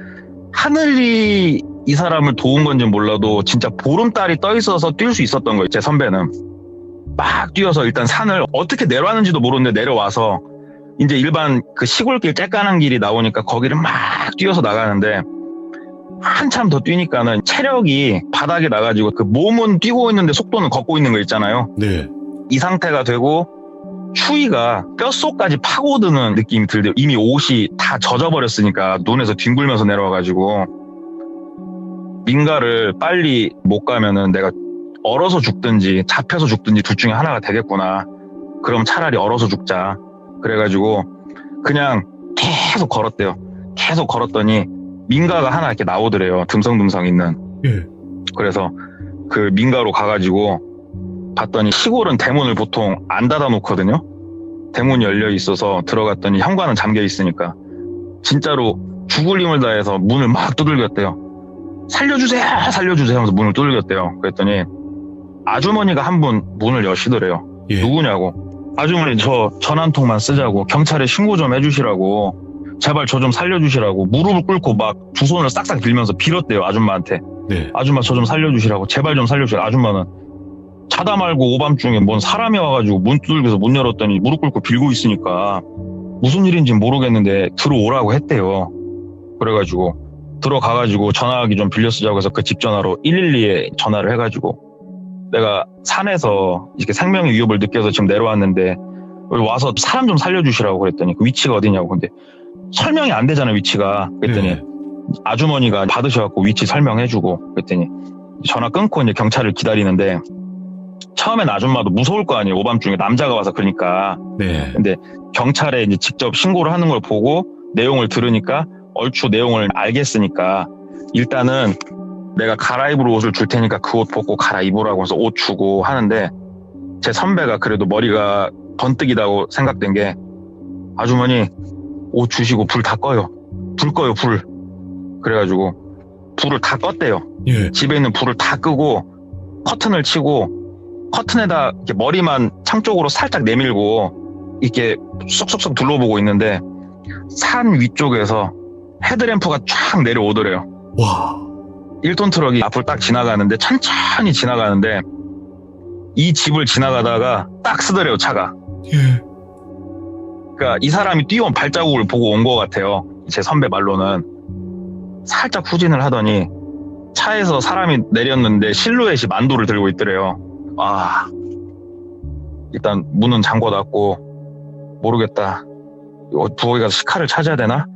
하늘이 이 사람을 도운 건지 몰라도 진짜 보름달이 떠 있어서 뛸 수 있었던 거예요. 제 선배는 막 뛰어서 일단 산을 어떻게 내려왔는지도 모르는데 내려와서 이제 일반 그 시골길 쬐까는 길이 나오니까 거기를 막 뛰어서 나가는데 한참 더 뛰니까는 체력이 바닥에 나가지고 그 몸은 뛰고 있는데 속도는 걷고 있는 거 있잖아요. 네. 이 상태가 되고 추위가 뼛속까지 파고드는 느낌이 들대요. 이미 옷이 다 젖어버렸으니까 눈에서 뒹굴면서 내려와가지고 민가를 빨리 못 가면은 내가 얼어서 죽든지 잡혀서 죽든지 둘 중에 하나가 되겠구나. 그럼 차라리 얼어서 죽자. 그래가지고 그냥 계속 걸었대요. 계속 걸었더니 민가가 하나 이렇게 나오더래요. 듬성듬성 있는. 예. 그래서 그 민가로 가가지고 봤더니 시골은 대문을 보통 안 닫아놓거든요. 대문이 열려 있어서 들어갔더니 현관은 잠겨 있으니까 진짜로 죽을 힘을 다해서 문을 막 두들겼대요. 살려주세요 하면서 문을 두들겼대요. 그랬더니 아주머니가 한 분 문을 여시더래요. 예. 누구냐고. 아주머니 저 전화 한 통만 쓰자고, 경찰에 신고 좀 해주시라고, 제발 저 좀 살려주시라고 무릎을 꿇고 막 두 손을 싹싹 빌면서 빌었대요. 아줌마한테. 네. 아줌마 저 좀 살려주시라고, 제발 좀 살려주시라고. 아줌마는 자다 말고 오밤중에 뭔 사람이 와가지고 문 두들겨서 문 열었더니 무릎 꿇고 빌고 있으니까 무슨 일인지 모르겠는데 들어오라고 했대요. 그래가지고 들어가가지고 전화기 좀 빌려 쓰자고 해서 그 집 전화로 112에 전화를 해가지고 내가 산에서 이렇게 생명의 위협을 느껴서 지금 내려왔는데 여기 와서 사람 좀 살려주시라고 그랬더니 그 위치가 어디냐고. 근데 설명이 안 되잖아요, 위치가. 그랬더니 네. 아주머니가 받으셔갖고 위치 설명해주고, 그랬더니 전화 끊고 이제 경찰을 기다리는데 처음엔 아줌마도 무서울 거 아니에요. 오밤중에 남자가 와서. 그러니까. 네. 근데 경찰에 이제 직접 신고를 하는 걸 보고 내용을 들으니까 얼추 내용을 알겠으니까 일단은 내가 갈아입을 옷을 줄 테니까 그 옷 벗고 갈아입으라고 해서 옷 주고 하는데, 제 선배가 그래도 머리가 번뜩이다고 생각된 게 아주머니 옷 주시고 불 다 꺼요. 불 꺼요, 불. 그래가지고 불을 다 껐대요. 예. 집에 있는 불을 다 끄고 커튼을 치고 커튼에다 이렇게 머리만 창 쪽으로 살짝 내밀고 이렇게 쏙쏙쏙 둘러보고 있는데 산 위쪽에서 헤드램프가 쫙 내려오더래요. 와. 1톤 트럭이 앞을 딱 지나가는데 천천히 지나가는데 이 집을 지나가다가 딱 쓰더래요, 차가. 예. 그러니까 이 사람이 뛰어온 발자국을 보고 온 것 같아요. 제 선배 말로는. 살짝 후진을 하더니 차에서 사람이 내렸는데 실루엣이 만도를 들고 있더래요. 아, 일단 문은 잠궈놨고 모르겠다. 부엌에 가서 식칼을 찾아야 되나?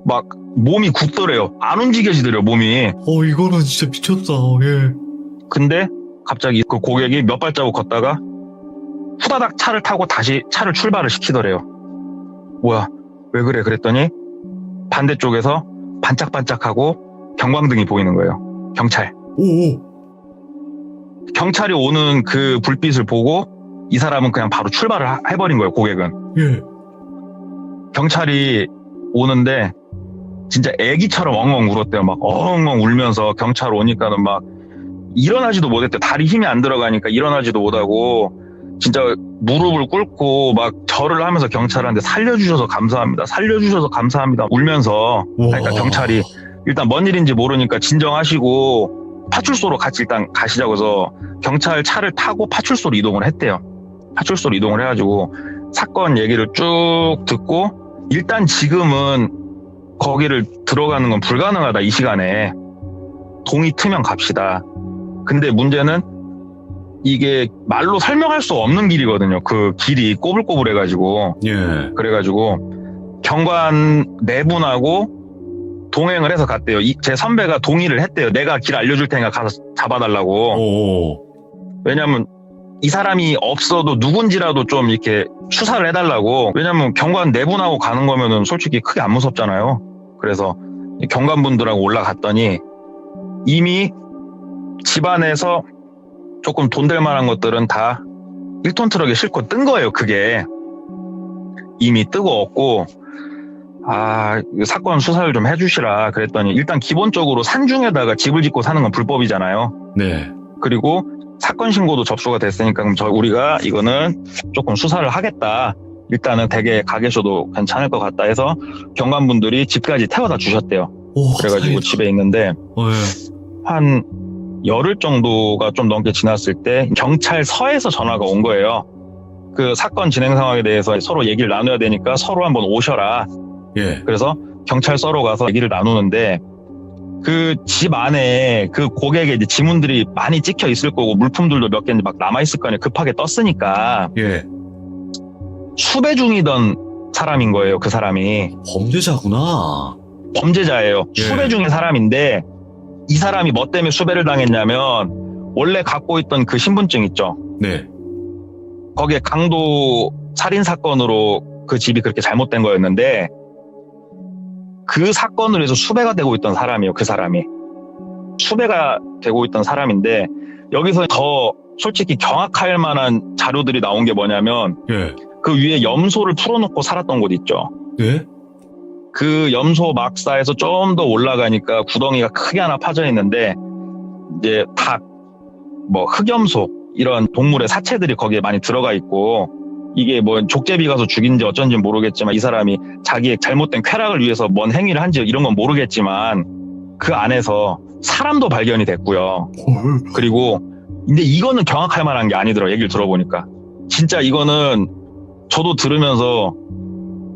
막 몸이 굳더래요. 안 움직여지더래요, 몸이. 이거는 진짜 미쳤다. 예. 근데 갑자기 그 고객이 몇 발자국 걷다가 후다닥 차를 타고 다시 차를 출발을 시키더래요. 뭐야, 왜 그래? 그랬더니 반대쪽에서 반짝반짝하고 경광등이 보이는 거예요. 경찰. 오. 경찰이 오는 그 불빛을 보고 이 사람은 그냥 바로 출발을 해버린 거예요, 고객은. 예. 경찰이 오는데 진짜 애기처럼 엉엉 울었대요. 막 엉엉 울면서 경찰 오니까는 막 일어나지도 못했대요. 다리 힘이 안 들어가니까 일어나지도 못하고 진짜 무릎을 꿇고 막 절을 하면서 경찰한테 살려주셔서 감사합니다. 살려주셔서 감사합니다. 울면서 그러니까 경찰이 일단 뭔 일인지 모르니까 진정하시고 파출소로 같이 일단 가시자고 해서 경찰 차를 타고 파출소로 이동을 했대요. 파출소로 이동을 해가지고 사건 얘기를 쭉 듣고 일단 지금은 거기를 들어가는 건 불가능하다. 이 시간에 동이 트면 갑시다. 근데 문제는 이게 말로 설명할 수 없는 길이거든요. 그 길이 꼬불꼬불해가지고. 예. 그래가지고 경관 네 분하고 동행을 해서 갔대요. 제 선배가 동의를 했대요. 내가 길 알려줄 테니까 가서 잡아달라고. 오. 왜냐면 이 사람이 없어도 누군지라도 좀 이렇게 수사를 해달라고. 왜냐면 경관 네 분하고 가는 거면은 솔직히 크게 안 무섭잖아요. 그래서 경관분들하고 올라갔더니 이미 집안에서 조금 돈 될 만한 것들은 다 1톤 트럭에 싣고 뜬 거예요. 그게 이미 뜨고 없고, 사건 수사를 좀 해주시라 그랬더니 일단 기본적으로 산중에다가 집을 짓고 사는 건 불법이잖아요. 네. 그리고 사건 신고도 접수가 됐으니까 그럼 우리가 이거는 조금 수사를 하겠다. 일단은 댁에 가 계셔도 괜찮을 것 같다 해서 경관분들이 집까지 태워다 주셨대요. 오, 그래가지고 다행이다. 집에 있는데 예. 한 열흘 정도가 좀 넘게 지났을 때 경찰서에서 전화가 온 거예요. 그 사건 진행 상황에 대해서 서로 얘기를 나눠야 되니까 서로 한번 오셔라. 예. 그래서 경찰서로 가서 얘기를 나누는데 그 집 안에 그 고객의 이제 지문들이 많이 찍혀 있을 거고 물품들도 몇 개 막 남아 있을 거 아니에요. 급하게 떴으니까 예. 수배 중이던 사람인 거예요. 그 사람이 범죄자구나. 범죄자예요. 예. 수배 중인 사람인데 이 사람이 뭐 때문에 수배를 당했냐면 원래 갖고 있던 그 신분증 있죠. 네. 거기에 강도 살인 사건으로 그 집이 그렇게 잘못된 거였는데 그 사건으로 해서 수배가 되고 있던 사람이에요. 그 사람이 수배가 되고 있던 사람인데 여기서 더 솔직히 경악할 만한 자료들이 나온 게 뭐냐면 예. 그 위에 염소를 풀어놓고 살았던 곳 있죠. 네? 그 염소 막사에서 좀 더 올라가니까 구덩이가 크게 하나 파져 있는데 이제 닭, 뭐 흑염소 이런 동물의 사체들이 거기에 많이 들어가 있고 이게 뭐 족제비 가서 죽인지 어쩐지 모르겠지만 이 사람이 자기의 잘못된 쾌락을 위해서 뭔 행위를 한지 이런 건 모르겠지만 그 안에서 사람도 발견이 됐고요. 그리고 근데 이거는 경악할 만한 게 아니더라고요. 얘기를 들어보니까 진짜 이거는 저도 들으면서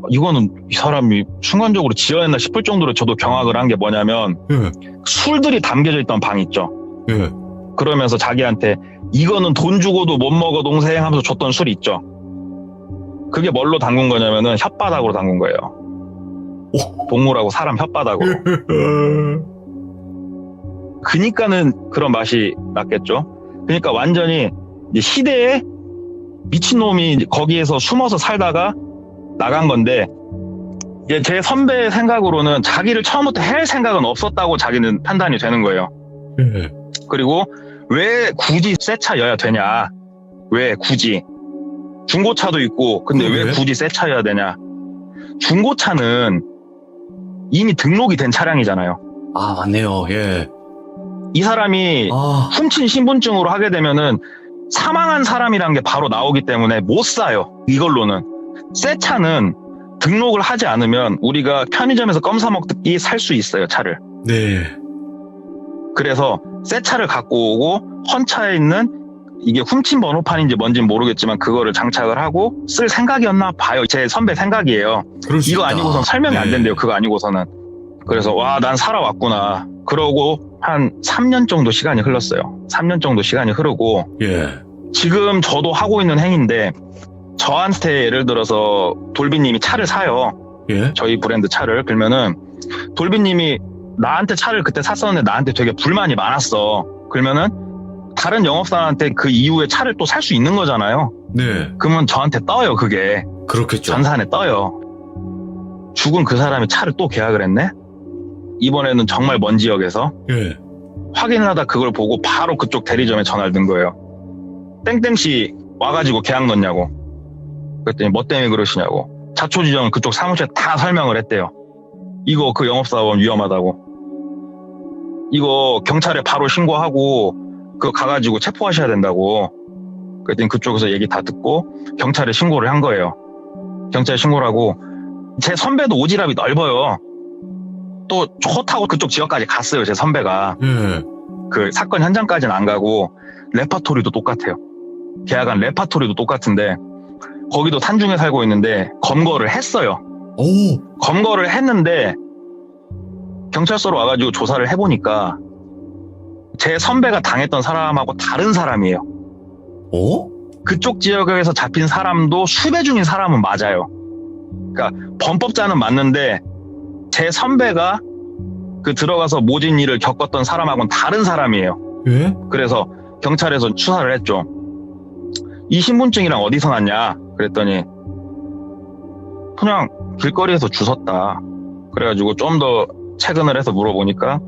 이거는 이 사람이 순간적으로 지어냈나 싶을 정도로 저도 경악을 한 게 뭐냐면 예. 술들이 담겨져 있던 방 있죠. 예. 그러면서 자기한테 이거는 돈 주고도 못 먹어 동생 하면서 줬던 술 있죠. 그게 뭘로 담근 거냐면은 혓바닥으로 담근 거예요. 동물하고 사람 혓바닥으로. 그니까는 그런 맛이 났겠죠. 그러니까 완전히 이제 시대에 미친놈이 거기에서 숨어서 살다가 나간 건데 이제 제 선배 생각으로는 자기를 처음부터 할 생각은 없었다고 자기는 판단이 되는 거예요. 예. 그리고 왜 굳이 새 차여야 되냐? 왜 굳이? 중고차도 있고 근데 왜 굳이 새 차여야 되냐? 중고차는 이미 등록이 된 차량이잖아요. 아, 맞네요. 예. 이 사람이 훔친 신분증으로 하게 되면은 사망한 사람이란 게 바로 나오기 때문에 못 사요. 이걸로는. 새 차는 등록을 하지 않으면 우리가 편의점에서 껌 사 먹듯이 살 수 있어요, 차를. 네. 그래서 새 차를 갖고 오고 헌차에 있는 이게 훔친 번호판인지 뭔지는 모르겠지만 그거를 장착을 하고 쓸 생각이었나 봐요. 제 선배 생각이에요. 그럴 수 이거 있다. 아니고선 설명이 안 네. 된대요. 그거 아니고서는. 그래서 와, 난 살아왔구나. 그러고 한 3년 정도 시간이 흘렀어요. 3년 정도 시간이 흐르고 예. 지금 저도 하고 있는 행위인데 저한테 예를 들어서 돌비님이 차를 사요. 예. 저희 브랜드 차를. 그러면은 돌비님이 나한테 차를 그때 샀었는데 나한테 되게 불만이 많았어. 그러면은 다른 영업사한테 그 이후에 차를 또 살 수 있는 거잖아요. 네. 그러면 저한테 떠요. 그게 그렇겠죠. 전산에 떠요. 죽은 그 사람이 차를 또 계약을 했네. 이번에는 정말 먼 지역에서 예. 확인을 하다 그걸 보고 바로 그쪽 대리점에 전화를 든 거예요. 땡땡씨 와가지고 계약 넣냐고. 그랬더니 뭐 때문에 그러시냐고. 자초지정 그쪽 사무실에 다 설명을 했대요. 이거 그 영업사원 위험하다고. 이거 경찰에 바로 신고하고 그거 가가지고 체포하셔야 된다고. 그랬더니 그쪽에서 얘기 다 듣고 경찰에 신고를 한 거예요. 경찰에 신고를 하고 제 선배도 오지랖이 넓어요. 또 좋다고 그쪽 지역까지 갔어요. 제 선배가. 예. 그 사건 현장까지는 안 가고 레파토리도 똑같아요. 계약한 레파토리도 똑같은데 거기도 산중에 살고 있는데 검거를 했어요. 오. 검거를 했는데 경찰서로 와가지고 조사를 해보니까 제 선배가 당했던 사람하고 다른 사람이에요. 어? 그쪽 지역에서 잡힌 사람도 수배 중인 사람은 맞아요. 그러니까 범법자는 맞는데 제 선배가 그 들어가서 모진 일을 겪었던 사람하고는 다른 사람이에요. 예? 그래서 경찰에서 수사를 했죠. 이 신분증이랑 어디서 났냐? 그랬더니 그냥 길거리에서 주웠다. 그래가지고 좀 더 체근을 해서 물어보니까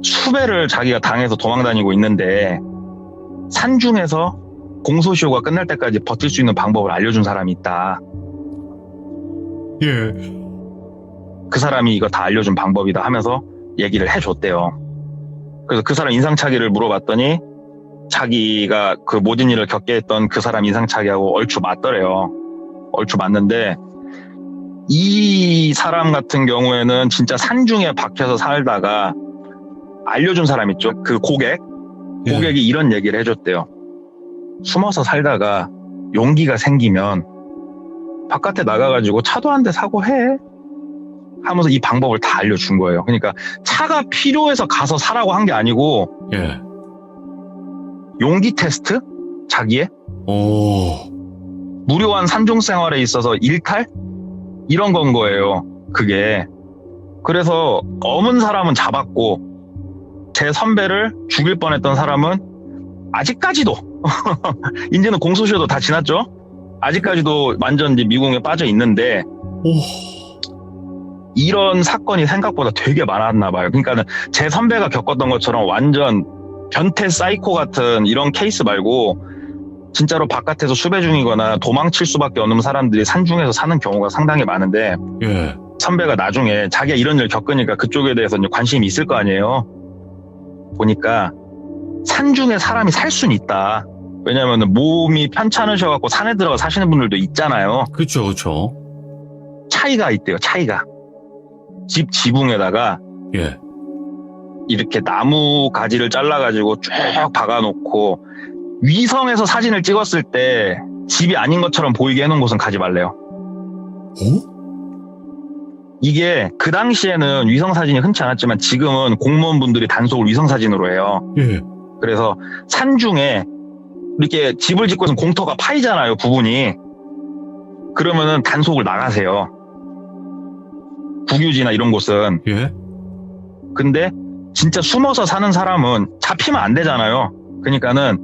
수배를 자기가 당해서 도망다니고 있는데 산중에서 공소시효가 끝날 때까지 버틸 수 있는 방법을 알려준 사람이 있다. 예. 그 사람이 이거 다 알려준 방법이다 하면서 얘기를 해줬대요. 그래서 그 사람 인상착의를 물어봤더니 자기가 그 모진 일을 겪게 했던 그 사람 인상착의하고 얼추 맞더래요. 얼추 맞는데 이 사람 같은 경우에는 진짜 산중에 박혀서 살다가 알려준 사람 있죠. 그 고객이 이런 얘기를 해줬대요. 숨어서 살다가 용기가 생기면 바깥에 나가가지고 차도 한 대 사고 해 하면서 이 방법을 다 알려준 거예요. 그러니까 차가 필요해서 가서 사라고 한 게 아니고 예. 용기 테스트? 자기의? 오. 무료한 산중 생활에 있어서 일탈? 이런 건 거예요. 그게. 그래서 검은 사람은 잡았고 제 선배를 죽일 뻔했던 사람은 아직까지도 이제는 공소시효도 다 지났죠? 아직까지도 완전 이제 미궁에 빠져 있는데 오. 이런 사건이 생각보다 되게 많았나 봐요. 그러니까는 제 선배가 겪었던 것처럼 완전 변태 사이코 같은 이런 케이스 말고 진짜로 바깥에서 수배 중이거나 도망칠 수밖에 없는 사람들이 산중에서 사는 경우가 상당히 많은데 예. 선배가 나중에 자기가 이런 일을 겪으니까 그쪽에 대해서 이제 관심이 있을 거 아니에요. 보니까 산중에 사람이 살 수는 있다. 왜냐면 몸이 편찮으셔갖고 산에 들어가 사시는 분들도 있잖아요. 그쵸, 그쵸. 차이가 있대요. 차이가. 집 지붕에다가 예. 이렇게 나무 가지를 잘라가지고 쭉 박아놓고 위성에서 사진을 찍었을 때 집이 아닌 것처럼 보이게 해놓은 곳은 가지 말래요. 어? 이게 그 당시에는 위성 사진이 흔치 않았지만 지금은 공무원분들이 단속을 위성 사진으로 해요. 예. 그래서 산중에 이렇게 집을 짓고서 공터가 파이잖아요, 부분이. 그러면은 단속을 나가세요. 국유지나 이런 곳은. 예. 근데 진짜 숨어서 사는 사람은 잡히면 안 되잖아요. 그러니까는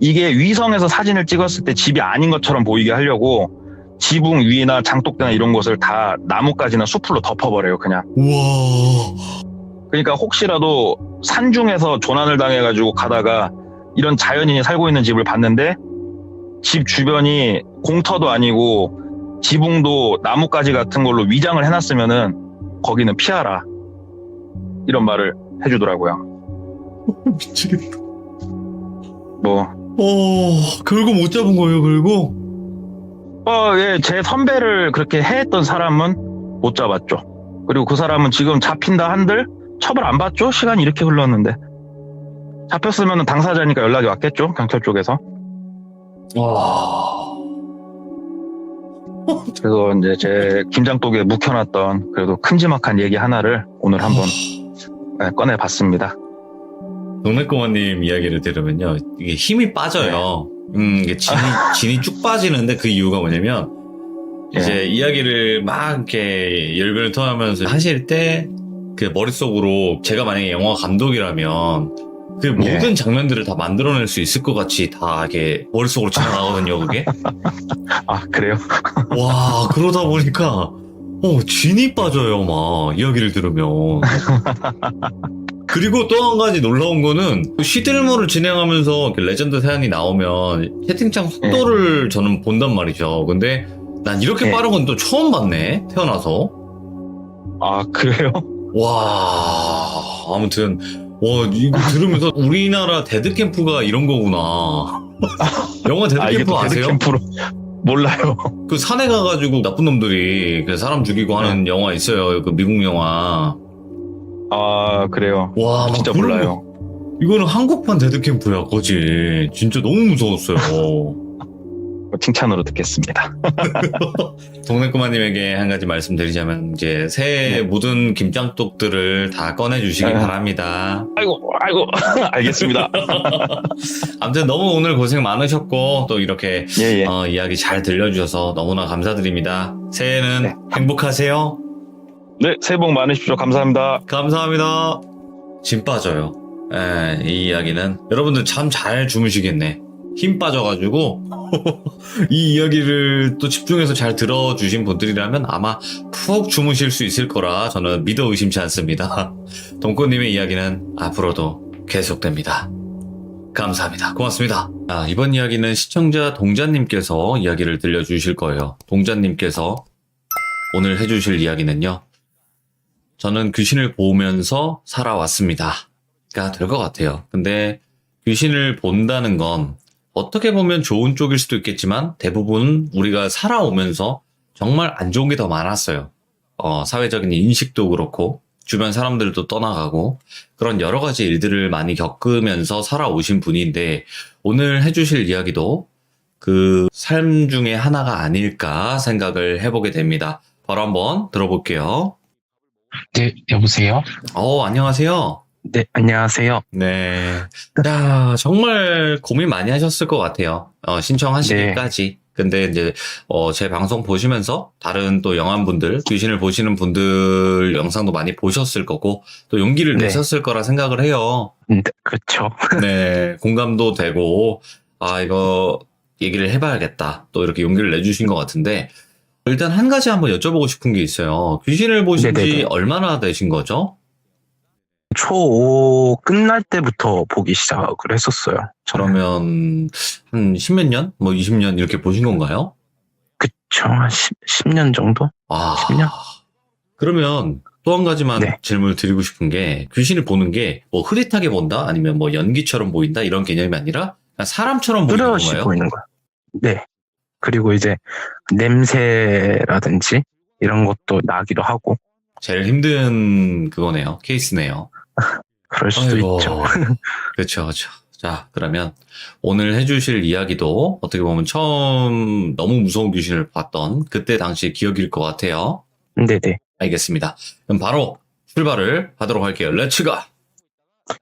이게 위성에서 사진을 찍었을 때 집이 아닌 것처럼 보이게 하려고 지붕 위나 장독대나 이런 곳을 다 나뭇가지나 수풀로 덮어버려요, 그냥. 우와. 그러니까 혹시라도 산중에서 조난을 당해가지고 가다가 이런 자연인이 살고 있는 집을 봤는데 집 주변이 공터도 아니고 지붕도 나뭇가지 같은 걸로 위장을 해놨으면은 거기는 피하라. 이런 말을 해주더라고요. 미치겠다. 뭐. 결국 못 잡은 거예요, 결국? 예, 제 선배를 그렇게 해했던 사람은 못 잡았죠. 그리고 그 사람은 지금 잡힌다 한들 처벌 안 받죠? 시간이 이렇게 흘렀는데. 잡혔으면 당사자니까 연락이 왔겠죠? 경찰 쪽에서. 와. 그래서 이제 제 김장독에 묵혀놨던 그래도 큼지막한 얘기 하나를 오늘 한번 꺼내봤습니다. 동네꼬마님 이야기를 들으면요, 이게 힘이 빠져요. 이게 진이 쭉 빠지는데 그 이유가 뭐냐면, 이제 이야기를 막 이렇게 열변을 토하면서 하실 때, 그 머릿속으로 제가 만약에 영화 감독이라면, 그 모든 장면들을 다 만들어낼 수 있을 것 같이 다 이렇게 머릿속으로 지나가거든요, 그게. 아, 그래요? 와, 그러다 보니까, 진이 빠져요, 막, 이야기를 들으면. 그리고 또 한 가지 놀라운 거는 시들모를 진행하면서 레전드 사연이 나오면 채팅창 속도를 저는 본단 말이죠. 근데 난 이렇게 빠른 건 또 처음 봤네, 태어나서. 아, 그래요? 와, 아무튼 와, 이거 들으면서 우리나라 데드캠프가 이런 거구나. 영화 이게 데드캠프 또 아세요? 데드캠프로 몰라요. 그 산에 가가지고 나쁜 놈들이 그 사람 죽이고 하는 영화 있어요. 그 미국 영화. 아, 그래요. 와, 막 진짜 그런 몰라요. 거- 이거는 한국판 데드캠프야, 거지. 진짜 너무 무서웠어요. 칭찬으로 듣겠습니다. 동네꼬마님에게 한 가지 말씀드리자면, 이제 새해 묻은 김장독들을 다 꺼내주시기 네. 바랍니다. 아이고, 알겠습니다. 아무튼 너무 오늘 고생 많으셨고, 또 이렇게 예, 예. 이야기 잘 들려주셔서 너무나 감사드립니다. 새해는 네. 행복하세요. 네, 새해 복 많으십시오. 감사합니다. 감사합니다. 진 빠져요. 이 이야기는 여러분들 참 잘 주무시겠네. 힘 빠져가지고 이 이야기를 또 집중해서 잘 들어주신 분들이라면 아마 푹 주무실 수 있을 거라 저는 믿어 의심치 않습니다. 동꼬님의 이야기는 앞으로도 계속됩니다. 감사합니다. 고맙습니다. 이번 이야기는 시청자 동자님께서 이야기를 들려주실 거예요. 동자님께서 오늘 해주실 이야기는요. 저는 귀신을 보면서 살아왔습니다. 가 될 것 같아요. 근데 귀신을 본다는 건 어떻게 보면 좋은 쪽일 수도 있겠지만 대부분 우리가 살아오면서 정말 안 좋은 게 더 많았어요. 사회적인 인식도 그렇고 주변 사람들도 떠나가고 그런 여러 가지 일들을 많이 겪으면서 살아오신 분인데 오늘 해주실 이야기도 그 삶 중에 하나가 아닐까 생각을 해보게 됩니다. 바로 한번 들어볼게요. 네, 여보세요? 안녕하세요. 네, 안녕하세요. 네. 야, 정말 고민 많이 하셨을 것 같아요. 신청하시기까지. 근데 이제, 제 방송 보시면서 다른 또 영화분들, 귀신을 보시는 분들 영상도 많이 보셨을 거고, 또 용기를 네. 내셨을 거라 생각을 해요. 네, 그렇죠. 네. 공감도 되고, 이거 얘기를 해봐야겠다. 또 이렇게 용기를 내주신 것 같은데, 일단 한 가지 한번 여쭤보고 싶은 게 있어요. 귀신을 보신 지 네네네. 얼마나 되신 거죠? 초5 끝날 때부터 보기 시작을 했었어요. 저는. 그러면 한 10몇 년? 뭐 20년 이렇게 보신 건가요? 그쵸. 한 10년 정도? 10년? 그러면 또 한 가지만 네. 질문을 드리고 싶은 게 귀신을 보는 게 뭐 흐릿하게 본다? 아니면 뭐 연기처럼 보인다? 이런 개념이 아니라 그냥 사람처럼 보이는 뚜렷이 건가요? 보이는 거예요. 네. 그리고 이제 냄새라든지 이런 것도 나기도 하고 제일 힘든 그거네요. 케이스네요. 그럴 수도 있죠. 그렇죠, 그렇죠. 자, 그러면 오늘 해주실 이야기도 어떻게 보면 처음 너무 무서운 귀신을 봤던 그때 당시 기억일 것 같아요. 네네. 알겠습니다. 그럼 바로 출발을 하도록 할게요. 렛츠고!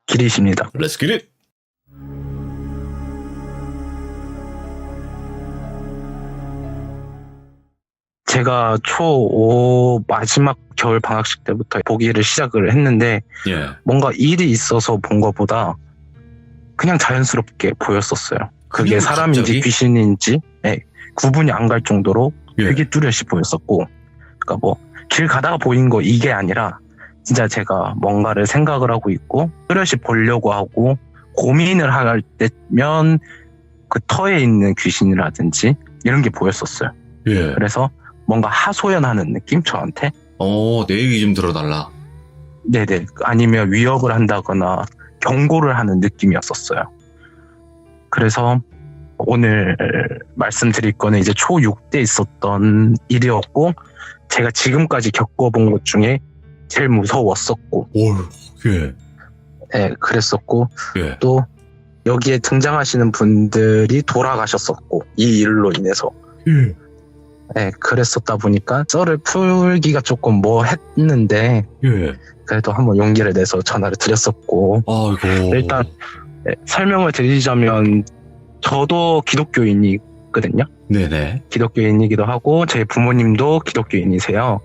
길이십니다. 렛츠 기릿! 제가 초5 마지막 겨울 방학식 때부터 보기를 시작을 했는데 예. 뭔가 일이 있어서 본 것보다 그냥 자연스럽게 보였었어요. 그게 그냥 사람인지 갑자기? 귀신인지 구분이 안 갈 정도로 예. 되게 뚜렷이 보였었고, 그러니까 뭐 길 가다가 보인 거 이게 아니라 진짜 제가 뭔가를 생각을 하고 있고 뚜렷이 보려고 하고 고민을 할 때면 그 터에 있는 귀신이라든지 이런 게 보였었어요. 예. 그래서 뭔가 하소연하는 느낌 저한테. 내 얘기 좀 들어달라. 네네. 아니면 위협을 한다거나 경고를 하는 느낌이었었어요. 그래서 오늘 말씀드릴 거는 이제 초6 때 있었던 일이었고, 제가 지금까지 겪어본 것 중에 제일 무서웠었고, 예. 네, 그랬었고, 예. 또 여기에 등장하시는 분들이 돌아가셨었고, 이 일로 인해서. 예. 네, 그랬었다 보니까 썰을 풀기가 조금 뭐 했는데, 예. 그래도 한번 용기를 내서 전화를 드렸었고, 아이고. 일단 설명을 드리자면 저도 기독교인이거든요. 네네. 기독교인이기도 하고 제 부모님도 기독교인이세요.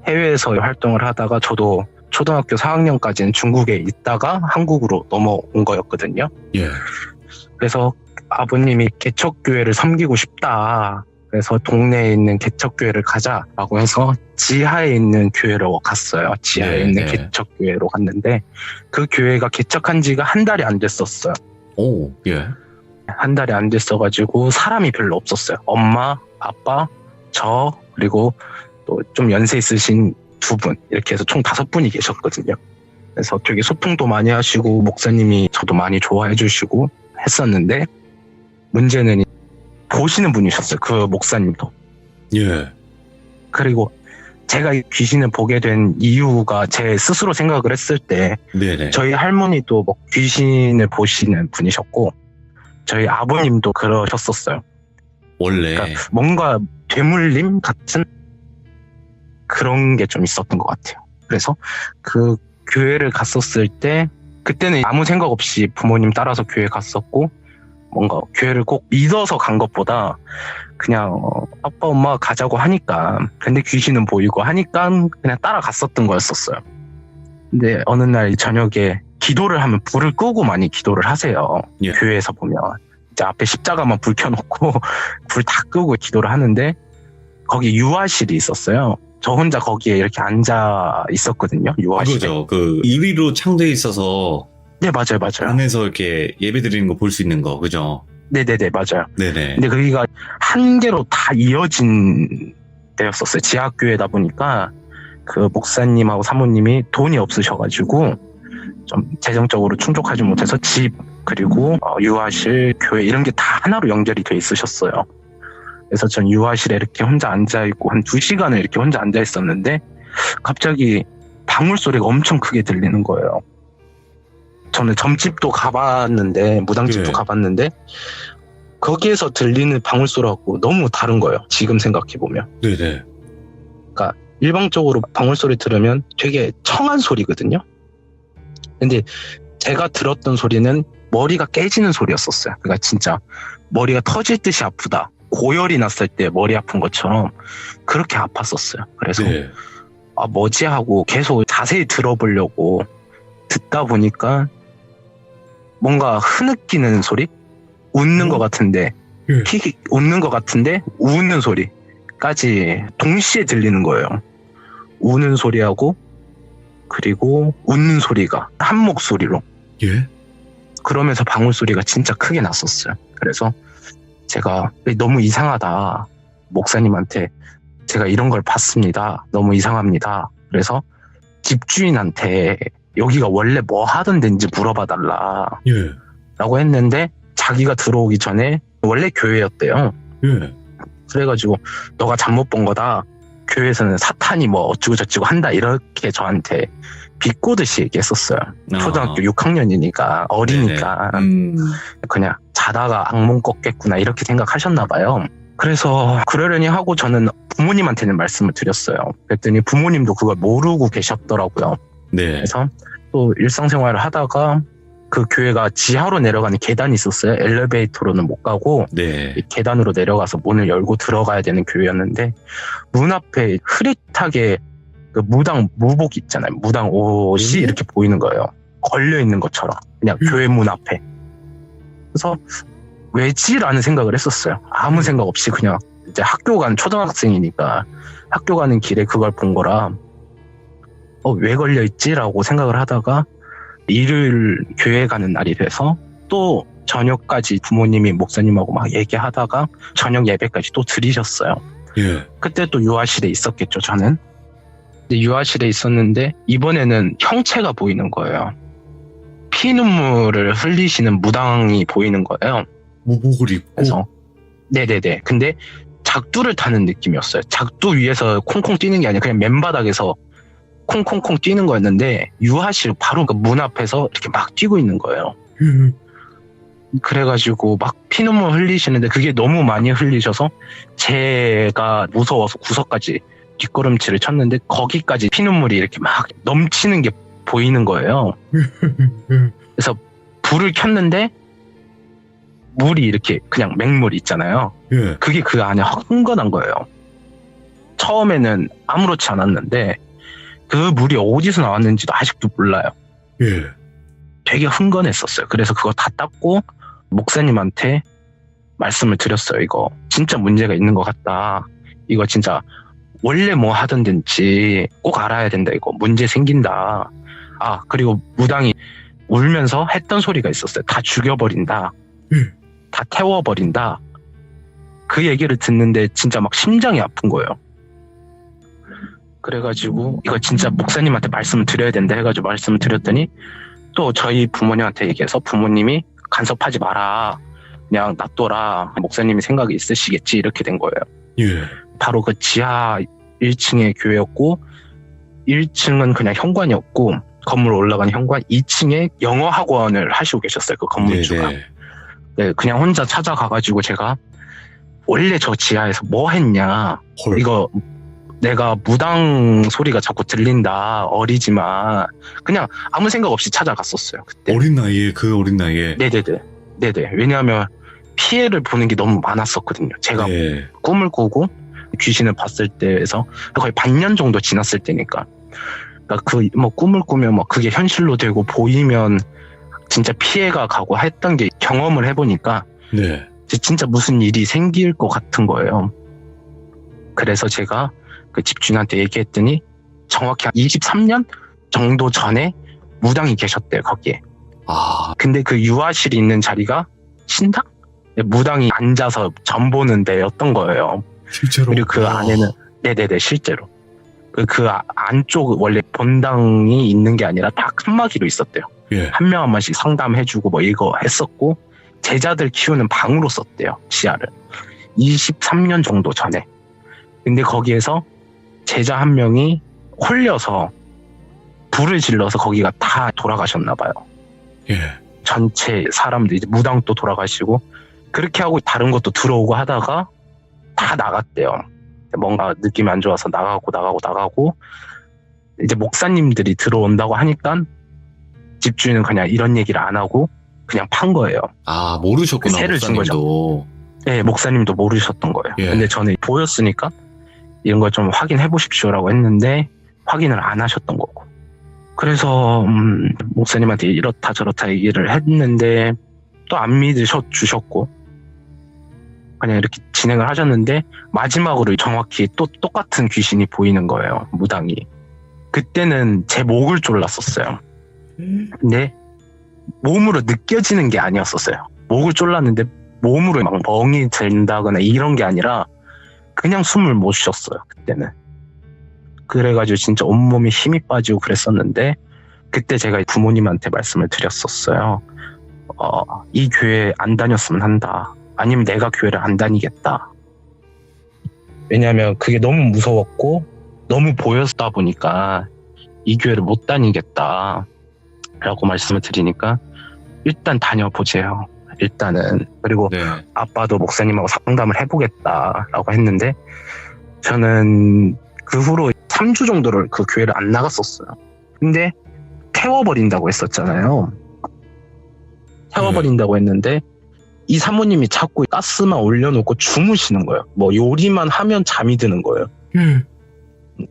해외에서 활동을 하다가 저도 초등학교 4학년까지는 중국에 있다가 한국으로 넘어온 거였거든요. 예. 그래서 아버님이 개척교회를 섬기고 싶다. 그래서 동네에 있는 개척교회를 가자라고 해서 지하에 있는 교회로 갔어요. 지하에 네, 있는 네. 개척교회로 갔는데 그 교회가 개척한 지가 한 달이 안 됐었어요. 오, 예. 한 달이 안 됐어가지고 사람이 별로 없었어요. 엄마, 아빠, 저 그리고 또 좀 연세 있으신 2분 이렇게 해서 총 5분이 계셨거든요. 그래서 되게 소통도 많이 하시고 목사님이 저도 많이 좋아해 주시고 했었는데 문제는 보시는 분이셨어요. 그 목사님도. 예. 그리고 제가 귀신을 보게 된 이유가 제 스스로 생각을 했을 때 네네. 저희 할머니도 뭐 귀신을 보시는 분이셨고 저희 아버님도 그러셨었어요. 원래. 그러니까 뭔가 되물림 같은 그런 게 좀 있었던 것 같아요. 그래서 그 교회를 갔었을 때 그때는 아무 생각 없이 부모님 따라서 교회 갔었고 뭔가 교회를 꼭 믿어서 간 것보다 그냥 아빠 엄마가 가자고 하니까 근데 귀신은 보이고 하니까 그냥 따라갔었던 거였었어요. 근데 어느 날 저녁에 기도를 하면 불을 끄고 많이 기도를 하세요. 예. 교회에서 보면 이제 앞에 십자가만 불 켜놓고 불 다 끄고 기도를 하는데 거기 유아실이 있었어요. 저 혼자 거기에 이렇게 앉아 있었거든요. 유아실에. 그거죠. 그 유리로 창돼 있어서 네, 맞아요. 안에서 이렇게 예배 드리는 거 볼 수 있는 거, 그죠? 네네네, 맞아요. 네네. 근데 거기가 한 개로 다 이어진 데였었어요. 지하교회다 보니까 그 목사님하고 사모님이 돈이 없으셔가지고 좀 재정적으로 충족하지 못해서 집 그리고 유아실, 교회 이런 게 다 하나로 연결이 돼 있으셨어요. 그래서 전 유아실에 이렇게 혼자 앉아있고 한 2시간을 이렇게 혼자 앉아있었는데 갑자기 방울 소리가 엄청 크게 들리는 거예요. 저는 점집도 가봤는데 무당집도 네. 가봤는데 거기에서 들리는 방울 소리하고 너무 다른 거예요. 지금 생각해보면. 네네. 일방적으로 방울 소리 들으면 되게 청한 소리거든요. 근데 제가 들었던 소리는 머리가 깨지는 소리였었어요. 그러니까 진짜 머리가 터질 듯이 아프다. 고열이 났을 때 머리 아픈 것처럼 그렇게 아팠었어요. 그래서 네. 아 뭐지 하고 계속 자세히 들어보려고 듣다 보니까 뭔가 흐느끼는 소리? 웃는 것 같은데 예. 킥 웃는 것 같은데 우는 소리까지 동시에 들리는 거예요. 우는 소리하고 그리고 웃는 소리가 한 목소리로 예? 그러면서 방울 소리가 진짜 크게 났었어요. 그래서 제가 너무 이상하다. 목사님한테 제가 이런 걸 봤습니다. 너무 이상합니다. 그래서 집주인한테 여기가 원래 뭐 하던 데인지 물어봐 달라 예. 라고 했는데 자기가 들어오기 전에 원래 교회였대요. 예. 그래가지고 너가 잘못 본 거다. 교회에서는 사탄이 뭐 어쩌고 저쩌고 한다 이렇게 저한테 비꼬듯이 얘기했었어요. 초등학교 6학년이니까 어리니까 그냥 자다가 악몽 꿨겠구나 이렇게 생각하셨나 봐요. 그래서 그러려니 하고 저는 부모님한테는 말씀을 드렸어요. 그랬더니 부모님도 그걸 모르고 계셨더라고요. 네. 그래서 또 일상생활을 하다가 그 교회가 지하로 내려가는 계단이 있었어요. 엘리베이터로는 못 가고 네. 이 계단으로 내려가서 문을 열고 들어가야 되는 교회였는데 문 앞에 흐릿하게 그 무당 무복 있잖아요. 무당 옷이 이렇게 보이는 거예요. 걸려 있는 것처럼 그냥 교회 문 앞에. 그래서 왜지라는 생각을 했었어요. 아무 생각 없이 그냥 이제 학교 간 초등학생이니까 학교 가는 길에 그걸 본 거라 왜 걸려 있지라고 생각을 하다가 일요일 교회 가는 날이 돼서 또 저녁까지 부모님이 목사님하고 막 얘기하다가 저녁 예배까지 또 드리셨어요. 예. 그때 또 유아실에 있었겠죠, 저는. 근데 유아실에 있었는데 이번에는 형체가 보이는 거예요. 피눈물을 흘리시는 무당이 보이는 거예요. 무복을 입고. 그래서 네네네. 근데 작두를 타는 느낌이었어요. 작두 위에서 콩콩 뛰는 게 아니라 그냥 맨바닥에서 콩콩콩 뛰는 거였는데 유아실 바로 그 문 앞에서 이렇게 막 뛰고 있는 거예요. 그래가지고 막 피눈물 흘리시는데 그게 너무 많이 흘리셔서 제가 무서워서 구석까지 뒷걸음질을 쳤는데 거기까지 피눈물이 이렇게 막 넘치는 게 보이는 거예요. 그래서 불을 켰는데 물이 이렇게 그냥 맹물 있잖아요. 예. 그게 그 안에 흥건한 거예요. 처음에는 아무렇지 않았는데 그 물이 어디서 나왔는지도 아직도 몰라요. 예. 되게 흥건했었어요. 그래서 그거 다 닦고 목사님한테 말씀을 드렸어요. 이거 진짜 문제가 있는 것 같다. 이거 진짜 원래 뭐 하던 데인지 꼭 알아야 된다. 이거 문제 생긴다. 아 그리고 무당이 울면서 했던 소리가 있었어요. 다 죽여버린다. 다 태워버린다. 그 얘기를 듣는데 진짜 막 심장이 아픈 거예요. 그래가지고 이거 진짜 목사님한테 말씀을 드려야 된다 해가지고 말씀을 드렸더니 또 저희 부모님한테 얘기해서 부모님이 간섭하지 마라. 그냥 놔둬라. 목사님이 생각이 있으시겠지. 이렇게 된 거예요. 예. 바로 그 지하 1층의 교회였고 1층은 그냥 현관이었고 건물 올라가는 현관 2층에 영어 학원을 하시고 계셨어요. 그 건물주가. 네네. 네, 그냥 혼자 찾아가가지고 제가 원래 저 지하에서 뭐 했냐. 헐. 이거 내가 무당 소리가 자꾸 들린다. 어리지만 그냥 아무 생각 없이 찾아갔었어요. 그때. 어린 나이에, 그 어린 나이에. 네네네. 네네. 왜냐하면 피해를 보는 게 너무 많았었거든요. 제가 네. 꿈을 꾸고 귀신을 봤을 때에서 거의 반년 정도 지났을 때니까. 그러니까 그 뭐 꿈을 꾸면 뭐 그게 현실로 되고 보이면 진짜 피해가 가고 했던 게 경험을 해보니까 네. 진짜 무슨 일이 생길 것 같은 거예요. 그래서 제가 그 집주인한테 얘기했더니 정확히 한 23년 정도 전에 무당이 계셨대요, 거기에. 아, 근데 그 유아실이 있는 자리가 신당? 무당이 앉아서 점 보는 데였던 거예요. 실제로. 그리고 그 안에는, 네네네, 실제로. 그 안쪽 원래 본당이 있는 게 아니라 다 칸막이로 있었대요. 예. 한 명 한 번씩 상담해주고 뭐 이거 했었고, 제자들 키우는 방으로 썼대요, 지하를. 23년 정도 전에. 근데 거기에서 제자 한 명이 홀려서 불을 질러서 거기가 다 돌아가셨나 봐요. 예. 전체 사람들 이제 무당도 돌아가시고 그렇게 하고 다른 것도 들어오고 하다가 다 나갔대요. 뭔가 느낌이 안 좋아서 나가고 이제 목사님들이 들어온다고 하니까 집주인은 그냥 이런 얘기를 안 하고 그냥 판 거예요. 아, 모르셨구나. 세를 준 거죠. 목사님도. 네, 목사님도 모르셨던 거예요. 예. 근데 저는 보였으니까 이런 걸 좀 확인해 보십시오라고 했는데 확인을 안 하셨던 거고. 그래서 목사님한테 이렇다 저렇다 얘기를 했는데 또 안 믿으셔 주셨고 그냥 이렇게 진행을 하셨는데 마지막으로 정확히 또 똑같은 귀신이 보이는 거예요. 무당이. 그때는 제 목을 졸랐었어요. 근데 몸으로 느껴지는 게 아니었었어요. 목을 졸랐는데 몸으로 막 멍이 든다거나 이런 게 아니라 그냥 숨을 못 쉬었어요. 그때는. 그래가지고 진짜 온몸에 힘이 빠지고 그랬었는데 그때 제가 부모님한테 말씀을 드렸었어요. 이 교회 안 다녔으면 한다. 아니면 내가 교회를 안 다니겠다. 왜냐하면 그게 너무 무서웠고 너무 보였다 보니까 이 교회를 못 다니겠다 라고 말씀을 드리니까 일단 다녀보세요. 일단은. 그리고 네. 아빠도 목사님하고 상담을 해보겠다라고 했는데 저는 그 후로 3주 정도를 그 교회를 안 나갔었어요. 근데 태워버린다고 했었잖아요. 태워버린다고 했는데 이 사모님이 자꾸 가스만 올려놓고 주무시는 거예요. 뭐 요리만 하면 잠이 드는 거예요.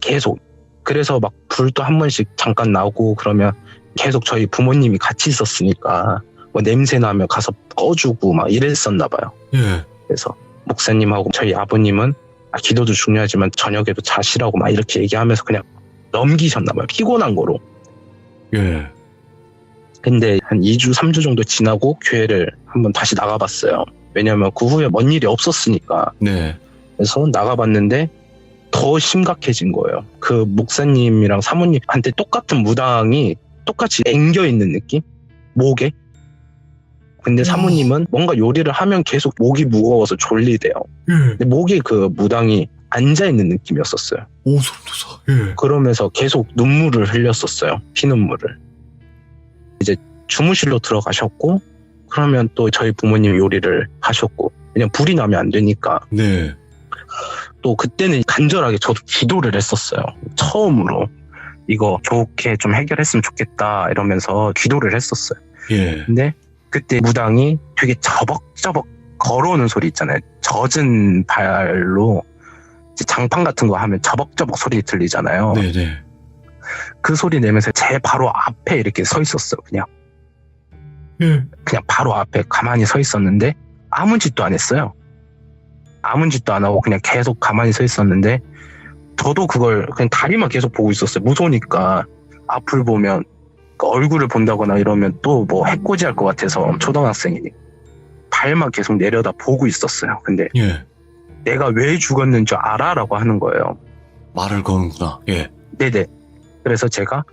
계속. 그래서 막 불도 한 번씩 잠깐 나오고 그러면 계속 저희 부모님이 같이 있었으니까 뭐 냄새 나면 가서 꺼주고 막 이랬었나 봐요. 예. 그래서 목사님하고 저희 아버님은 기도도 중요하지만 저녁에도 자시라고 막 이렇게 얘기하면서 그냥 넘기셨나 봐요. 피곤한 거로. 예. 근데 한 2주, 3주 정도 지나고 교회를 한번 다시 나가봤어요. 왜냐면 그 후에 뭔 일이 없었으니까. 네. 그래서 나가봤는데 더 심각해진 거예요. 그 목사님이랑 사모님한테 똑같은 무당이 똑같이 앵겨있는 느낌? 목에? 근데 사모님은 뭔가 요리를 하면 계속 목이 무거워서 졸리대요. 예. 근데 목에 그 무당이 앉아있는 느낌이었었어요. 오, 소름 돋아. 예. 그러면서 계속 눈물을 흘렸었어요. 피눈물을. 이제 주무실로 들어가셨고 그러면 또 저희 부모님 요리를 하셨고 그냥 불이 나면 안 되니까 네. 또 그때는 간절하게 저도 기도를 했었어요. 처음으로 이거 좋게 좀 해결했으면 좋겠다 이러면서 기도를 했었어요. 예. 근데 그때 무당이 되게 저벅저벅 걸어오는 소리 있잖아요. 젖은 발로 이제 장판 같은 거 하면 저벅저벅 소리 들리잖아요. 네네. 그 소리 내면서 제 바로 앞에 이렇게 서 있었어요. 그냥 예. 바로 앞에 가만히 서 있었는데 아무 짓도 안 했어요. 아무 짓도 안 하고 그냥 계속 가만히 서 있었는데 저도 그걸 그냥 다리만 계속 보고 있었어요. 무서우니까 앞을 보면 얼굴을 본다거나 이러면 또 뭐 해코지할 것 같아서 초등학생이니 발만 계속 내려다 보고 있었어요. 근데 예. 내가 왜 죽었는지 알아? 라고 하는 거예요. 말을 거는구나. 예. 네네. 그래서 제가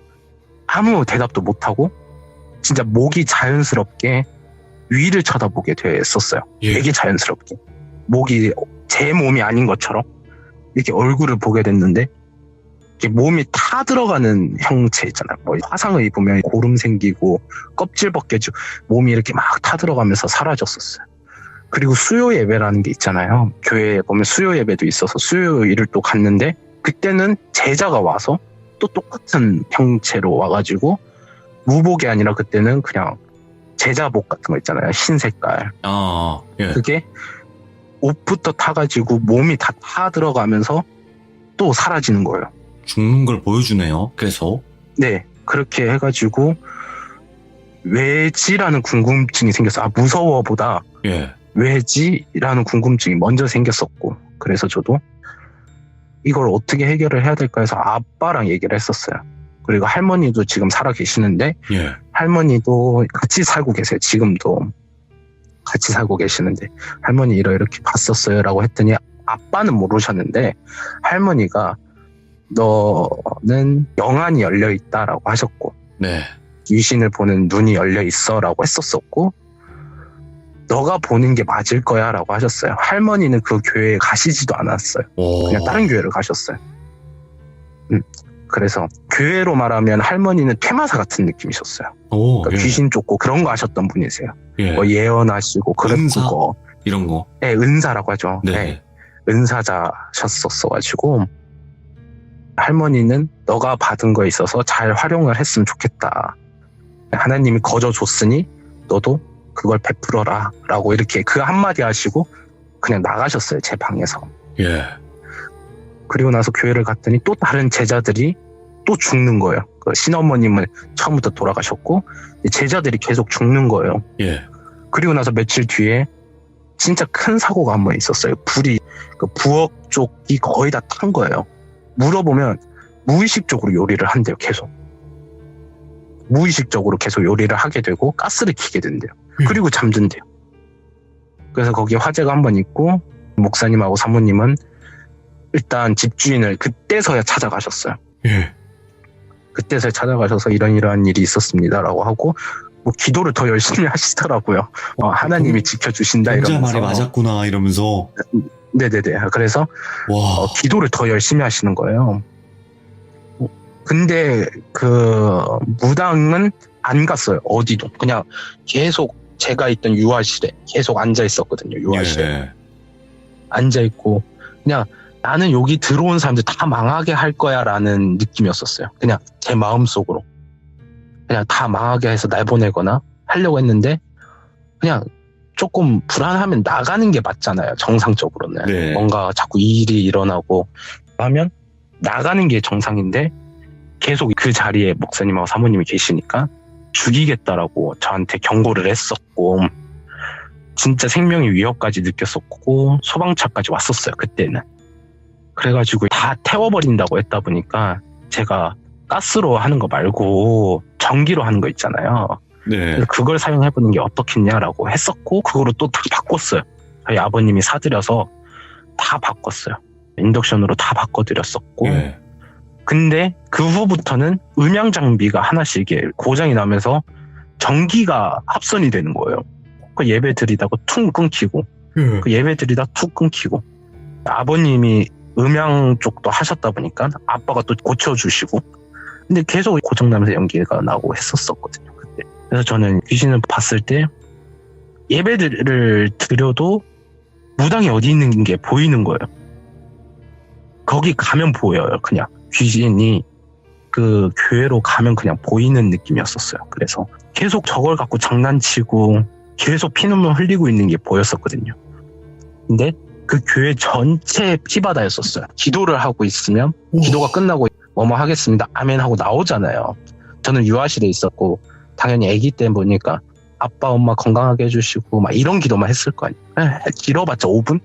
아무 대답도 못하고 진짜 목이 자연스럽게 위를 쳐다보게 됐었어요. 예. 되게 자연스럽게. 목이 제 몸이 아닌 것처럼 이렇게 얼굴을 보게 됐는데 이렇게 몸이 타 들어가는 형체 있잖아요. 뭐 화상을 입으면 고름 생기고 껍질 벗겨지고 몸이 이렇게 막 타 들어가면서 사라졌었어요. 그리고 수요 예배라는 게 있잖아요. 교회에 보면 수요 예배도 있어서 수요일을 또 갔는데 그때는 제자가 와서 또 똑같은 형체로 와가지고 무복이 아니라 그때는 그냥 제자복 같은 거 있잖아요. 흰 색깔. 아, 예. 그게 옷부터 타가지고 몸이 다 타 들어가면서 또 사라지는 거예요. 죽는 걸 보여주네요. 계속. 네, 그렇게 해가지고 왜지라는 궁금증이 생겼어요. 아, 무서워보다 예. 왜지라는 궁금증이 먼저 생겼었고 그래서 저도 이걸 어떻게 해결을 해야 될까 해서 아빠랑 얘기를 했었어요. 그리고 할머니도 지금 살아 계시는데 예. 할머니도 같이 살고 계세요. 지금도 같이 살고 계시는데 할머니 이렇게 봤었어요 라고 했더니 아빠는 모르셨는데 할머니가 너는 영안이 열려 있다라고 하셨고 네. 귀신을 보는 눈이 열려 있어 라고 했었었고 너가 보는 게 맞을 거야 라고 하셨어요. 할머니는 그 교회에 가시지도 않았어요. 오. 그냥 다른 교회를 가셨어요. 그래서 교회로 말하면 할머니는 퇴마사 같은 느낌이셨어요. 오, 그러니까 예. 귀신 쫓고 그런 거 하셨던 분이세요. 예. 뭐 예언하시고 은사? 그랬고 거. 이런 거. 네, 은사라고 하죠. 네. 네, 은사자셨었어가지고 할머니는 너가 받은 거에 있어서 잘 활용을 했으면 좋겠다. 하나님이 거저 줬으니 너도 그걸 베풀어라 라고 이렇게 그 한마디 하시고 그냥 나가셨어요. 제 방에서. 예. 그리고 나서 교회를 갔더니 또 다른 제자들이 또 죽는 거예요. 그 신어머님은 처음부터 돌아가셨고 제자들이 계속 죽는 거예요. 예. 그리고 나서 며칠 뒤에 진짜 큰 사고가 한 번 있었어요. 불이 그 부엌 쪽이 거의 다 탄 거예요. 물어보면 무의식적으로 요리를 한대요. 계속. 무의식적으로 계속 요리를 하게 되고 가스를 켜게 된대요. 그리고 잠든대요. 그래서 거기에 화재가 한 번 있고 목사님하고 사모님은 일단 집주인을 그때서야 찾아가셨어요. 예. 그때서야 찾아가셔서 이러한 일이 있었습니다라고 하고 뭐 기도를 더 열심히 하시더라고요. 하나님이 지켜주신다 혼자 이러면서. 말이 맞았구나 이러면서. 네네네. 그래서 와. 기도를 더 열심히 하시는 거예요. 근데 그 무당은 안 갔어요. 어디도. 그냥 계속 제가 있던 유아실에 계속 앉아 있었거든요. 유아실에. 예. 앉아 있고 그냥 나는 여기 들어온 사람들 다 망하게 할 거야 라는 느낌이었었어요. 그냥 제 마음속으로. 그냥 다 망하게 해서 날 보내거나 하려고 했는데 그냥 조금 불안하면 나가는 게 맞잖아요. 정상적으로는. 네. 뭔가 자꾸 일이 일어나고 하면 나가는 게 정상인데 계속 그 자리에 목사님하고 사모님이 계시니까 죽이겠다라고 저한테 경고를 했었고 진짜 생명의 위협까지 느꼈었고 소방차까지 왔었어요. 그때는. 그래가지고 다 태워버린다고 했다 보니까 제가 가스로 하는 거 말고 전기로 하는 거 있잖아요. 네. 그걸 사용해보는 게 어떻겠냐라고 했었고 그거로 또 다 바꿨어요. 저희 아버님이 사드려서 다 바꿨어요. 인덕션으로 다 바꿔드렸었고 예. 근데 그 후부터는 음향 장비가 하나씩 이게 고장이 나면서 전기가 합선이 되는 거예요. 그 예배 드리다가 툭 끊기고 예. 그 예배 드리다 툭 끊기고 아버님이 음향 쪽도 하셨다 보니까 아빠가 또 고쳐주시고 근데 계속 고장나면서 연기가 나고 했었거든요. 그때. 그래서 저는 귀신을 봤을 때 예배를 드려도 무당이 어디 있는 게 보이는 거예요. 거기 가면 보여요. 그냥 귀신이 그 교회로 가면 그냥 보이는 느낌이었었어요. 그래서 계속 저걸 갖고 장난치고 계속 피눈물 흘리고 있는 게 보였었거든요. 근데 그 교회 전체 피바다였었어요. 기도를 하고 있으면 기도가 끝나고 뭐뭐 하겠습니다. 아멘 하고 나오잖아요. 저는 유아실에 있었고 당연히 아기 때 보니까 아빠 엄마 건강하게 해주시고 막 이런 기도만 했을 거 아니에요. 길어봤자 5분?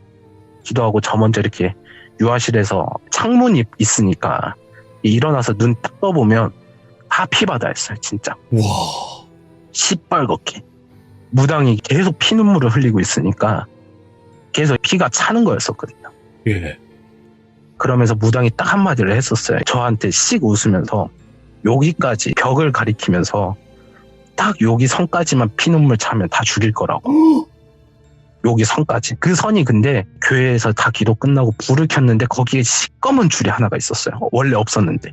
기도하고 저 먼저 이렇게 유아실에서 창문이 있으니까 일어나서 눈 딱 떠보면 다 피바다였어요. 진짜. 와. 시뻘겋게. 무당이 계속 피눈물을 흘리고 있으니까 계속 피가 차는 거였었거든요. 예. 그러면서 무당이 딱 한마디를 했었어요. 저한테 씩 웃으면서 여기까지 벽을 가리키면서 딱 여기 선까지만 피눈물 차면 다 죽일 거라고. 여기 선까지. 그 선이 근데 교회에서 다 기도 끝나고 불을 켰는데 거기에 시꺼먼 줄이 하나가 있었어요. 원래 없었는데.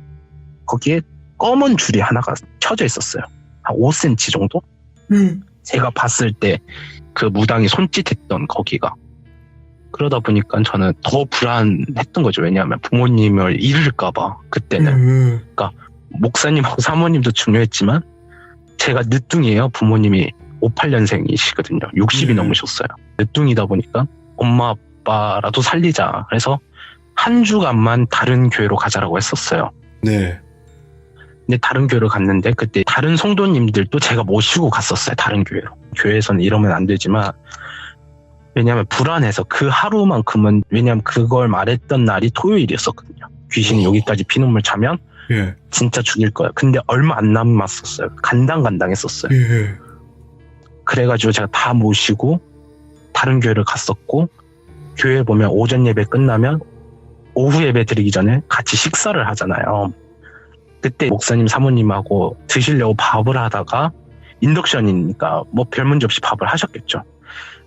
거기에 검은 줄이 하나가 켜져 있었어요. 한 5cm 정도? 제가 봤을 때 그 무당이 손짓했던 거기가. 그러다 보니까 저는 더 불안했던 거죠. 왜냐하면 부모님을 잃을까봐 그때는. 그러니까 목사님하고 사모님도 중요했지만 제가 늦둥이에요. 부모님이 58년생이시거든요. 60이 넘으셨어요. 늦둥이다 보니까 엄마 아빠라도 살리자. 그래서 한 주간만 다른 교회로 가자라고 했었어요. 네. 근데 다른 교회로 갔는데 그때 다른 성도님들도 제가 모시고 갔었어요. 다른 교회로. 교회에서는 이러면 안 되지만 왜냐하면 불안해서 그 하루만큼은 왜냐하면 그걸 말했던 날이 토요일이었었거든요. 귀신이 여기까지 피눈물 차면 예. 진짜 죽일 거야. 근데 얼마 안 남았었어요. 간당간당했었어요. 예. 그래가지고 제가 다 모시고 다른 교회를 갔었고 교회 보면 오전 예배 끝나면 오후 예배 드리기 전에 같이 식사를 하잖아요. 그때 목사님 사모님하고 드시려고 밥을 하다가 인덕션이니까 뭐 별 문제 없이 밥을 하셨겠죠.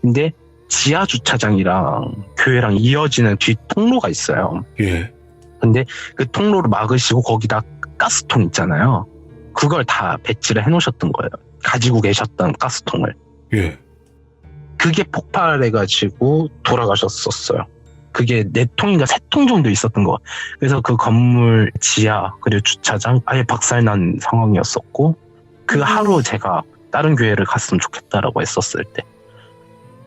근데 지하 주차장이랑 교회랑 이어지는 뒤 통로가 있어요. 예. 근데 그 통로를 막으시고 거기다 가스통 있잖아요. 그걸 다 배치를 해놓으셨던 거예요. 가지고 계셨던 가스통을. 예. 그게 폭발해가지고 돌아가셨었어요. 그게 4통인가 3통 정도 있었던 거. 그래서 그 건물 지하 그리고 주차장 아예 박살난 상황이었었고 그 하루 제가 다른 교회를 갔으면 좋겠다라고 했었을 때.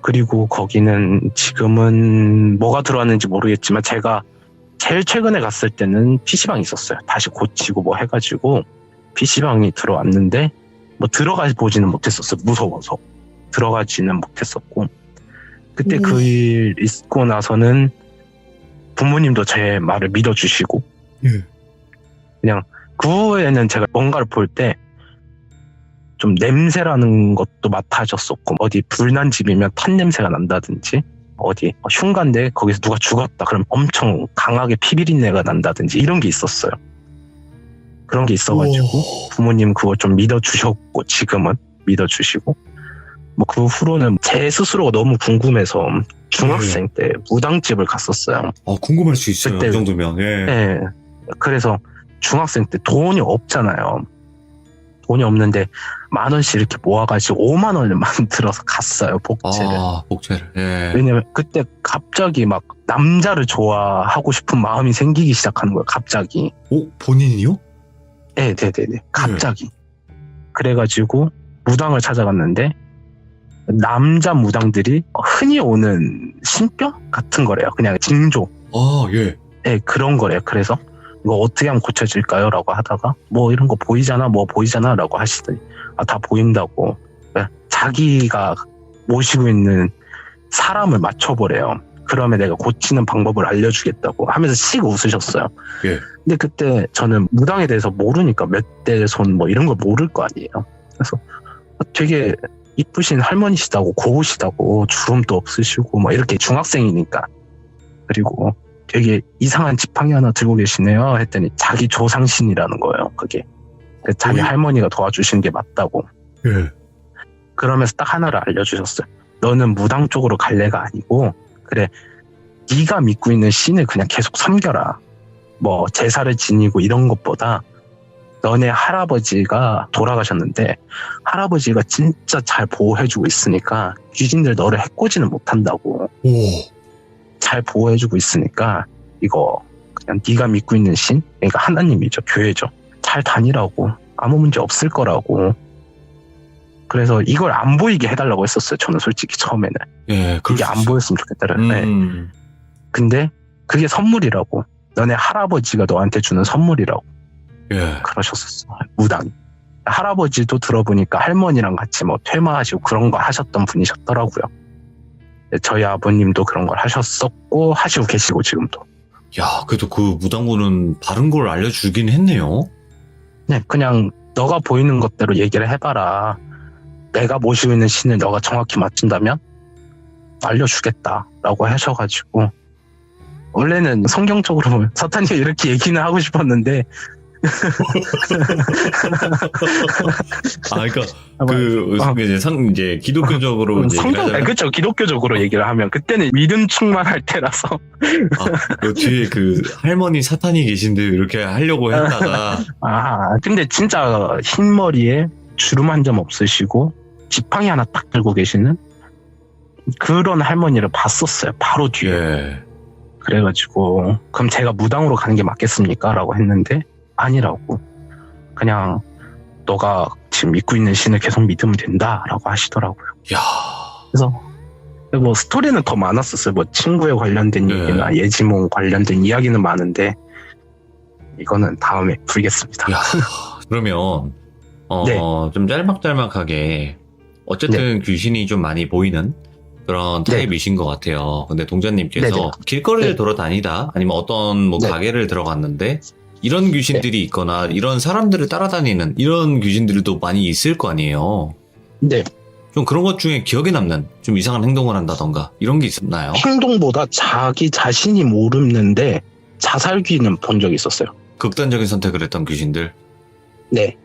그리고 거기는 지금은 뭐가 들어왔는지 모르겠지만 제가 제일 최근에 갔을 때는 PC방이 있었어요. 다시 고치고 뭐 해가지고 PC방이 들어왔는데 뭐 들어가 보지는 못했었어요. 무서워서. 들어가지는 못했었고 그때 그 일 있고 나서는 부모님도 제 말을 믿어주시고 예. 그냥 그 후에는 제가 뭔가를 볼 때 좀 냄새라는 것도 맡아졌었고 어디 불난 집이면 탄 냄새가 난다든지 어디 흉가인데 거기서 누가 죽었다 그럼 엄청 강하게 피비린내가 난다든지 이런 게 있었어요. 그런 게 있어가지고 부모님 그거 좀 믿어주셨고 지금은 믿어주시고 뭐 그 후로는 제 스스로가 너무 궁금해서 중학생 때 무당집을 갔었어요. 궁금할 수 있어요. 그때- 그 정도면. 예. 네. 그래서 중학생 때 돈이 없잖아요. 돈이 없는데 10,000원씩 이렇게 모아가지고 5만 원을 만들어서 갔어요. 복제를. 복제를. 예. 왜냐면 그때 갑자기 막 남자를 좋아하고 싶은 마음이 생기기 시작하는 거예요. 갑자기. 본인이요? 네네네. 갑자기. 그래가지고 무당을 찾아갔는데 남자 무당들이 흔히 오는 신병 같은 거래요. 그냥 징조. 예. 네, 그런 거래요. 그래서 이거 어떻게 하면 고쳐질까요? 라고 하다가 뭐 이런 거 보이잖아 뭐 보이잖아 라고 하시더니 다 보인다고 자기가 모시고 있는 사람을 맞춰보래요. 그러면 내가 고치는 방법을 알려주겠다고 하면서 씩 웃으셨어요. 예. 근데 그때 저는 무당에 대해서 모르니까 몇 대 손 뭐 이런 걸 모를 거 아니에요. 그래서 되게 이쁘신 할머니시다고 고우시다고 주름도 없으시고 뭐 이렇게 중학생이니까 그리고 되게 이상한 지팡이 하나 들고 계시네요 했더니 자기 조상신이라는 거예요. 그게 자기 할머니가 도와주신 게 맞다고. 예. 그러면서 딱 하나를 알려주셨어요. 너는 무당 쪽으로 갈래가 아니고 그래 네가 믿고 있는 신을 그냥 계속 섬겨라. 뭐 제사를 지니고 이런 것보다 너네 할아버지가 돌아가셨는데 할아버지가 진짜 잘 보호해주고 있으니까 귀신들 너를 해코지는 못한다고. 잘 보호해주고 있으니까 이거 그냥 네가 믿고 있는 신, 그러니까 하나님이죠, 교회죠. 잘 다니라고. 아무 문제 없을 거라고. 그래서 이걸 안 보이게 해달라고 했었어요. 저는 솔직히 처음에는. 예. 이게 안 보였으면 좋겠다는. 네. 근데 그게 선물이라고. 너네 할아버지가 너한테 주는 선물이라고. 예. 그러셨었어요. 무당이. 할아버지도 들어보니까 할머니랑 같이 뭐 퇴마하시고 그런 거 하셨던 분이셨더라고요. 저희 아버님도 그런 걸 하셨었고 하시고 계시고 지금도. 야, 그래도 그 무당분은 바른 걸 알려주긴 했네요. 네, 그냥 너가 보이는 것대로 얘기를 해봐라. 내가 모시고 있는 신을 너가 정확히 맞춘다면 알려주겠다라고 하셔가지고 원래는 성경적으로 사탄이 이렇게 얘기는 하고 싶었는데 그러니까 이제 기독교적으로 이제 그렇죠. 기독교적으로 얘기를 하면 그때는 믿음 충만할 때라서 그 뒤에 그 할머니 사탄이 계신데 이렇게 하려고 했다가 근데 진짜 흰 머리에 주름 한 점 없으시고 지팡이 하나 딱 들고 계시는 그런 할머니를 봤었어요. 바로 뒤에. 예. 그래가지고 그럼 제가 무당으로 가는 게 맞겠습니까? 라고 했는데 아니라고. 그냥 너가 지금 믿고 있는 신을 계속 믿으면 된다 라고 하시더라고요. 야. 그래서 뭐 스토리는 더 많았었어요. 뭐 친구에 관련된 얘기나 예지몽 관련된 이야기는 많은데 이거는 다음에 풀겠습니다. 야. 그러면 네. 좀 짤막짤막하게 어쨌든 귀신이 좀 많이 보이는 그런 타입이신 것 같아요. 근데 동자님께서 네네. 길거리를 돌아다니다 아니면 어떤 뭐 가게를 들어갔는데 이런 귀신들이 있거나 이런 사람들을 따라다니는 이런 귀신들도 많이 있을 거 아니에요. 네. 좀 그런 것 중에 기억에 남는 좀 이상한 행동을 한다던가 이런 게 있었나요? 행동보다 자기 자신이 모르는데 자살귀는 본 적이 있었어요. 극단적인 선택을 했던 귀신들. 네.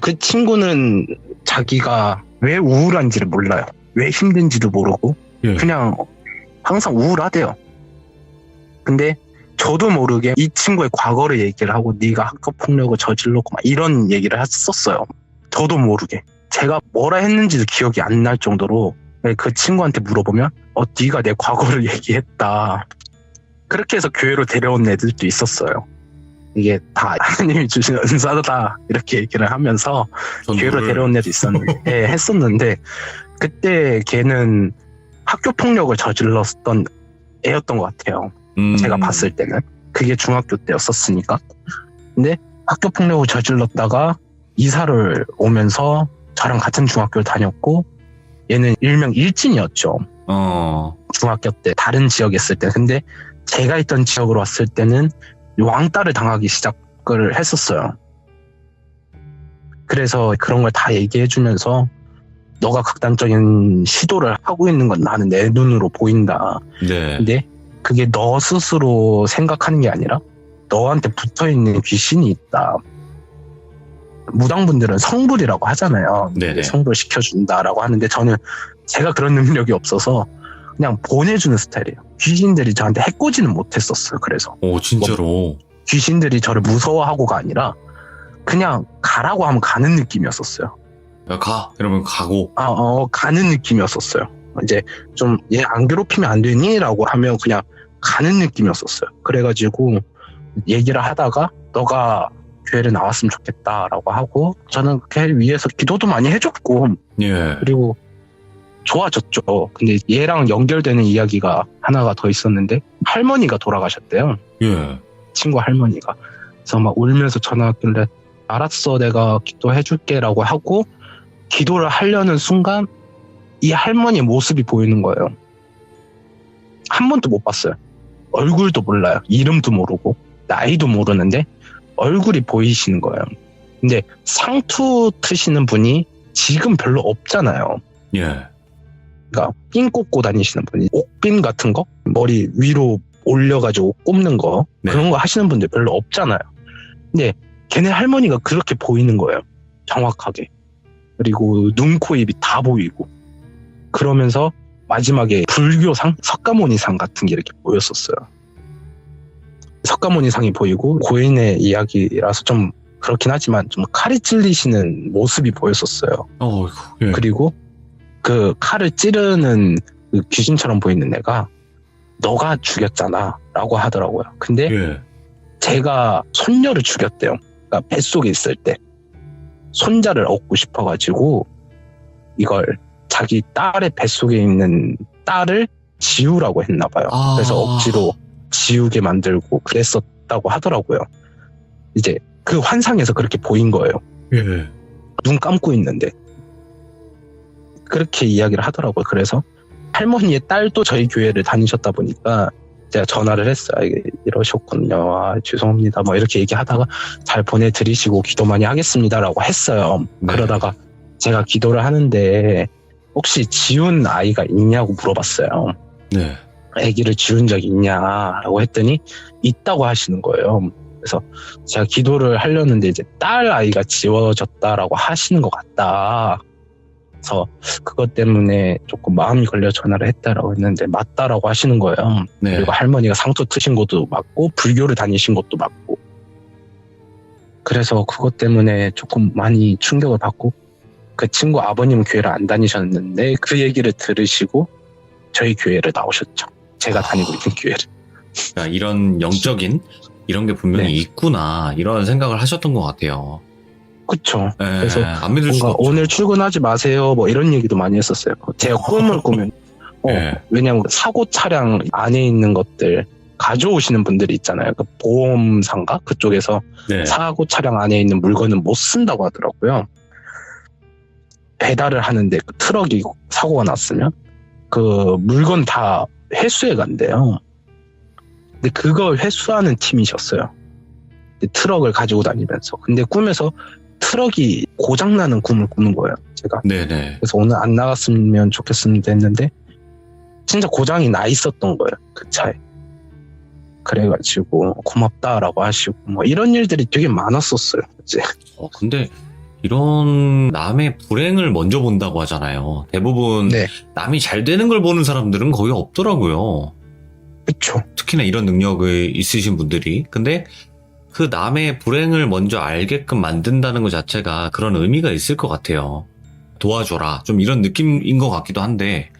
그 친구는 자기가 왜 우울한지를 몰라요. 왜 힘든지도 모르고 그냥 항상 우울하대요. 근데 저도 모르게 이 친구의 과거를 얘기를 하고 네가 학교폭력을 저질렀고 막 이런 얘기를 했었어요. 저도 모르게. 제가 뭐라 했는지도 기억이 안 날 정도로 그 친구한테 물어보면 네가 내 과거를 얘기했다. 그렇게 해서 교회로 데려온 애들도 있었어요. 이게 다 하나님이 주신 은사다 이렇게 얘기를 하면서 교회로 데려온 애도 있었는데 했었는데 그때 걔는 학교폭력을 저질렀던 애였던 것 같아요. 제가 봤을 때는. 그게 중학교 때였었으니까. 근데 학교폭력을 저질렀다가 이사를 오면서 저랑 같은 중학교를 다녔고 얘는 일명 일진이었죠. 중학교 때 다른 지역에 있을 때. 근데 제가 있던 지역으로 왔을 때는 왕따를 당하기 시작을 했었어요. 그래서 그런 걸 다 얘기해주면서 너가 극단적인 시도를 하고 있는 건 나는 내 눈으로 보인다. 네. 근데 그게 너 스스로 생각하는 게 아니라 너한테 붙어있는 귀신이 있다. 무당분들은 성불이라고 하잖아요. 네네. 성불 시켜준다라고 하는데 저는 제가 그런 능력이 없어서 그냥 보내주는 스타일이에요. 귀신들이 저한테 해코지는 못했었어요. 그래서 진짜로 귀신들이 저를 무서워하고가 아니라 그냥 가라고 하면 가는 느낌이었었어요. 야, 가 이러면 가고 가는 느낌이었었어요. 이제 좀 얘 안 괴롭히면 안 되니? 라고 하면 그냥 가는 느낌이었었어요. 그래가지고 얘기를 하다가 너가 교회를 나왔으면 좋겠다라고 하고 저는 걔 위해서 기도도 많이 해줬고 그리고 좋아졌죠. 근데 얘랑 연결되는 이야기가 하나가 더 있었는데 할머니가 돌아가셨대요. 친구 할머니가. 그래서 막 울면서 전화 왔길래 알았어 내가 기도해줄게 라고 하고 기도를 하려는 순간 이 할머니 모습이 보이는 거예요. 한 번도 못 봤어요. 얼굴도 몰라요. 이름도 모르고 나이도 모르는데 얼굴이 보이시는 거예요. 근데 상투 트시는 분이 지금 별로 없잖아요. 그러니까 핀 꽂고 다니시는 분이 옥핀 같은 거 머리 위로 올려가지고 꼽는 거 그런 거 하시는 분들 별로 없잖아요. 근데 걔네 할머니가 그렇게 보이는 거예요. 정확하게. 그리고 눈, 코, 입이 다 보이고 그러면서 마지막에 불교상 석가모니상 같은 게 이렇게 보였었어요. 석가모니상이 보이고 고인의 이야기라서 좀 그렇긴 하지만 좀 칼이 찔리시는 모습이 보였었어요. 그리고 그 칼을 찌르는 그 귀신처럼 보이는 애가 너가 죽였잖아 라고 하더라고요. 근데 제가 손녀를 죽였대요. 그러니까 뱃속에 있을 때 손자를 얻고 싶어가지고 이걸 자기 딸의 뱃속에 있는 딸을 지우라고 했나 봐요. 그래서 억지로 지우게 만들고 그랬었다고 하더라고요. 이제 그 환상에서 그렇게 보인 거예요. 눈 감고 있는데 그렇게 이야기를 하더라고요. 그래서 할머니의 딸도 저희 교회를 다니셨다 보니까 제가 전화를 했어요. 이러셨군요. 죄송합니다. 뭐 이렇게 얘기하다가 잘 보내드리시고 기도 많이 하겠습니다라고 했어요. 그러다가 제가 기도를 하는데 혹시 지운 아이가 있냐고 물어봤어요. 아기를 지운 적 있냐라고 했더니 있다고 하시는 거예요. 그래서 제가 기도를 하려는데 이제 딸 아이가 지워졌다라고 하시는 것 같다. 그래서 그것 때문에 조금 마음이 걸려 전화를 했다라고 했는데 맞다라고 하시는 거예요. 네. 그리고 할머니가 상투 트신 것도 맞고 불교를 다니신 것도 맞고. 그래서 그것 때문에 조금 많이 충격을 받고 그 친구 아버님은 교회를 안 다니셨는데 그 얘기를 들으시고 저희 교회를 나오셨죠. 제가 다니고 있는 교회를. 그러니까 이런 영적인 이런 게 분명히 네. 있구나 이런 생각을 하셨던 것 같아요. 그쵸. 예, 그래서 안 믿을 수가 뭔가 없죠. 오늘 출근하지 마세요 뭐 이런 얘기도 많이 했었어요. 제가 꿈을 꾸면 네. 왜냐면 사고 차량 안에 있는 것들 가져오시는 분들이 있잖아요. 그 보험상가 그쪽에서 네. 사고 차량 안에 있는 물건은 못 쓴다고 하더라고요. 배달을 하는데 그 트럭이 사고가 났으면 그 물건 다 회수해 간대요. 근데 그걸 회수하는 팀이셨어요. 근데 트럭을 가지고 다니면서. 근데 꿈에서 트럭이 고장나는 꿈을 꾸는 거예요. 제가. 네네. 그래서 오늘 안 나갔으면 좋겠습니다 했는데 진짜 고장이 나 있었던 거예요. 그 차에. 그래가지고 고맙다라고 하시고 뭐 이런 일들이 되게 많았었어요. 이제. 근데 이런 남의 불행을 먼저 본다고 하잖아요. 대부분 네. 남이 잘 되는 걸 보는 사람들은 거의 없더라고요. 그쵸. 특히나 이런 능력이 있으신 분들이. 근데 그 남의 불행을 먼저 알게끔 만든다는 것 자체가 그런 의미가 있을 것 같아요. 도와줘라. 좀 이런 느낌인 것 같기도 한데,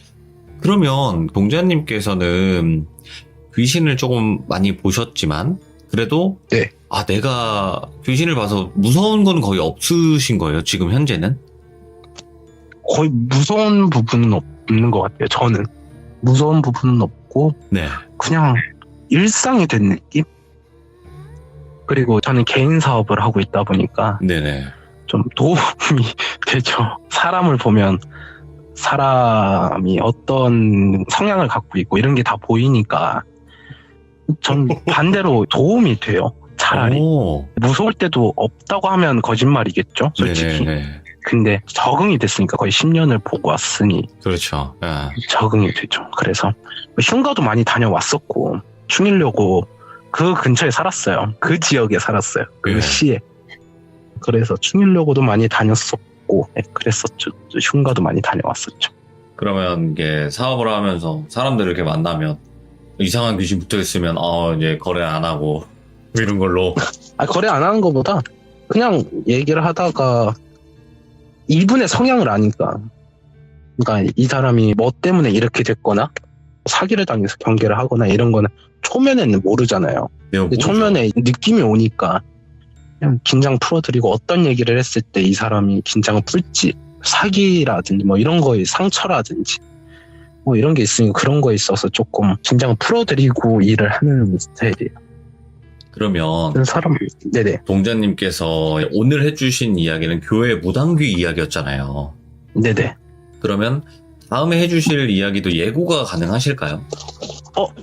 그러면 동자님께서는 귀신을 조금 많이 보셨지만, 그래도, 네. 내가 귀신을 봐서 무서운 건 거의 없으신 거예요, 지금 현재는? 거의 무서운 부분은 없는 것 같아요. 저는. 무서운 부분은 없고 네. 그냥 일상이 된 느낌? 그리고 저는 개인 사업을 하고 있다 보니까 네네. 좀 도움이 되죠. 사람을 보면 사람이 어떤 성향을 갖고 있고 이런 게 다 보이니까 전 반대로 도움이 돼요. 차라리. 오. 무서울 때도 없다고 하면 거짓말이겠죠. 솔직히. 네네. 근데 적응이 됐으니까 거의 10년을 보고 왔으니 그렇죠. 예. 적응이 되죠. 그래서 흉가도 많이 다녀왔었고 충일여고 그 근처에 살았어요. 그 지역에 살았어요. 그 네. 시에. 그래서 충일여고도 많이 다녔었고 그랬었죠. 흉가도 많이 다녀왔었죠. 그러면 이게 사업을 하면서 사람들을 이렇게 만나면 이상한 귀신 붙어 있으면 이제 거래 안 하고 뭐 이런 걸로. 거래 안 하는 것보다 그냥 얘기를 하다가 이분의 성향을 아니까. 그러니까 이 사람이 뭐 때문에 이렇게 됐거나 사기를 당해서 경계를 하거나 이런 거는 초면에는 모르잖아요. 근데 초면에 느낌이 오니까 그냥 긴장 풀어드리고 어떤 얘기를 했을 때 이 사람이 긴장을 풀지 사기라든지 뭐 이런 거에 상처라든지 뭐 이런 게 있으니까 그런 거에 있어서 조금 긴장을 풀어드리고 일을 하는 스타일이에요. 그러면 그런 사람 네네 동자님께서 오늘 해주신 이야기는 교회 무당귀 이야기였잖아요. 네네. 그러면 다음에 해주실 이야기도 예고가 가능하실까요?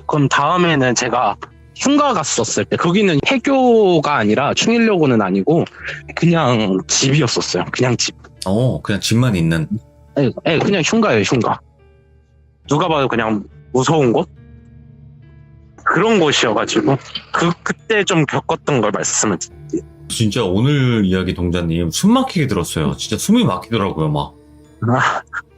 그럼 다음에는 제가 흉가 갔었을 때 거기는 해교가 아니라 충일여고는 아니고 그냥 집이었었어요. 그냥 집. 그냥 집만 있는. 네, 그냥 흉가예요. 흉가. 누가 봐도 그냥 무서운 곳? 그런 곳이어가지고 그때 좀 겪었던 걸 말씀을 드릴게요. 진짜 오늘 이야기 동자님 숨 막히게 들었어요. 진짜 숨이 막히더라고요, 막.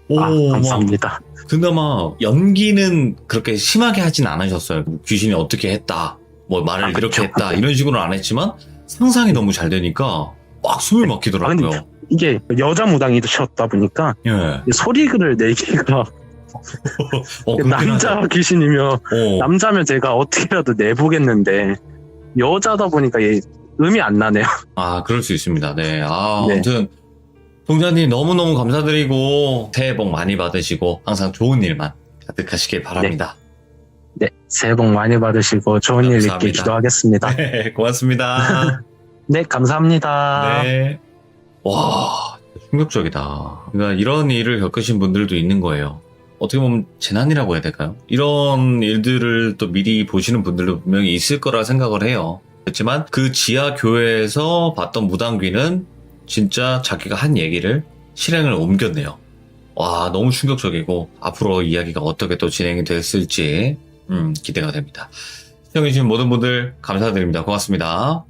감사합니다. 그나마 연기는 그렇게 심하게 하진 않으셨어요. 귀신이 어떻게 했다, 뭐 말을 이렇게 그쵸. 했다 이런 식으로는 안 했지만 상상이 너무 잘 되니까 막 숨이 막히더라고요. 근데 이게 여자 무당이셨다 보니까 예. 소리를 내기가 그렇긴 남자 하죠. 귀신이면 어. 남자면 제가 어떻게라도 내보겠는데 여자다 보니까 얘 음이 안 나네요. 그럴 수 있습니다. 네. 네. 아무튼 동자님 너무너무 감사드리고 새해 복 많이 받으시고 항상 좋은 일만 가득하시길 바랍니다. 네, 새해 복 많이 받으시고 좋은 일 있게 감사합니다. 기도하겠습니다. 네, 고맙습니다. 네, 감사합니다. 네. 와, 충격적이다. 그러니까 이런 일을 겪으신 분들도 있는 거예요. 어떻게 보면 재난이라고 해야 될까요? 이런 일들을 또 미리 보시는 분들도 분명히 있을 거라 생각을 해요. 그렇지만 그 지하 교회에서 봤던 무당귀는 진짜 자기가 한 얘기를 실행을 옮겼네요. 와, 너무 충격적이고 앞으로 이야기가 어떻게 또 진행이 됐을지 기대가 됩니다. 시청해주신 모든 분들 감사드립니다. 고맙습니다.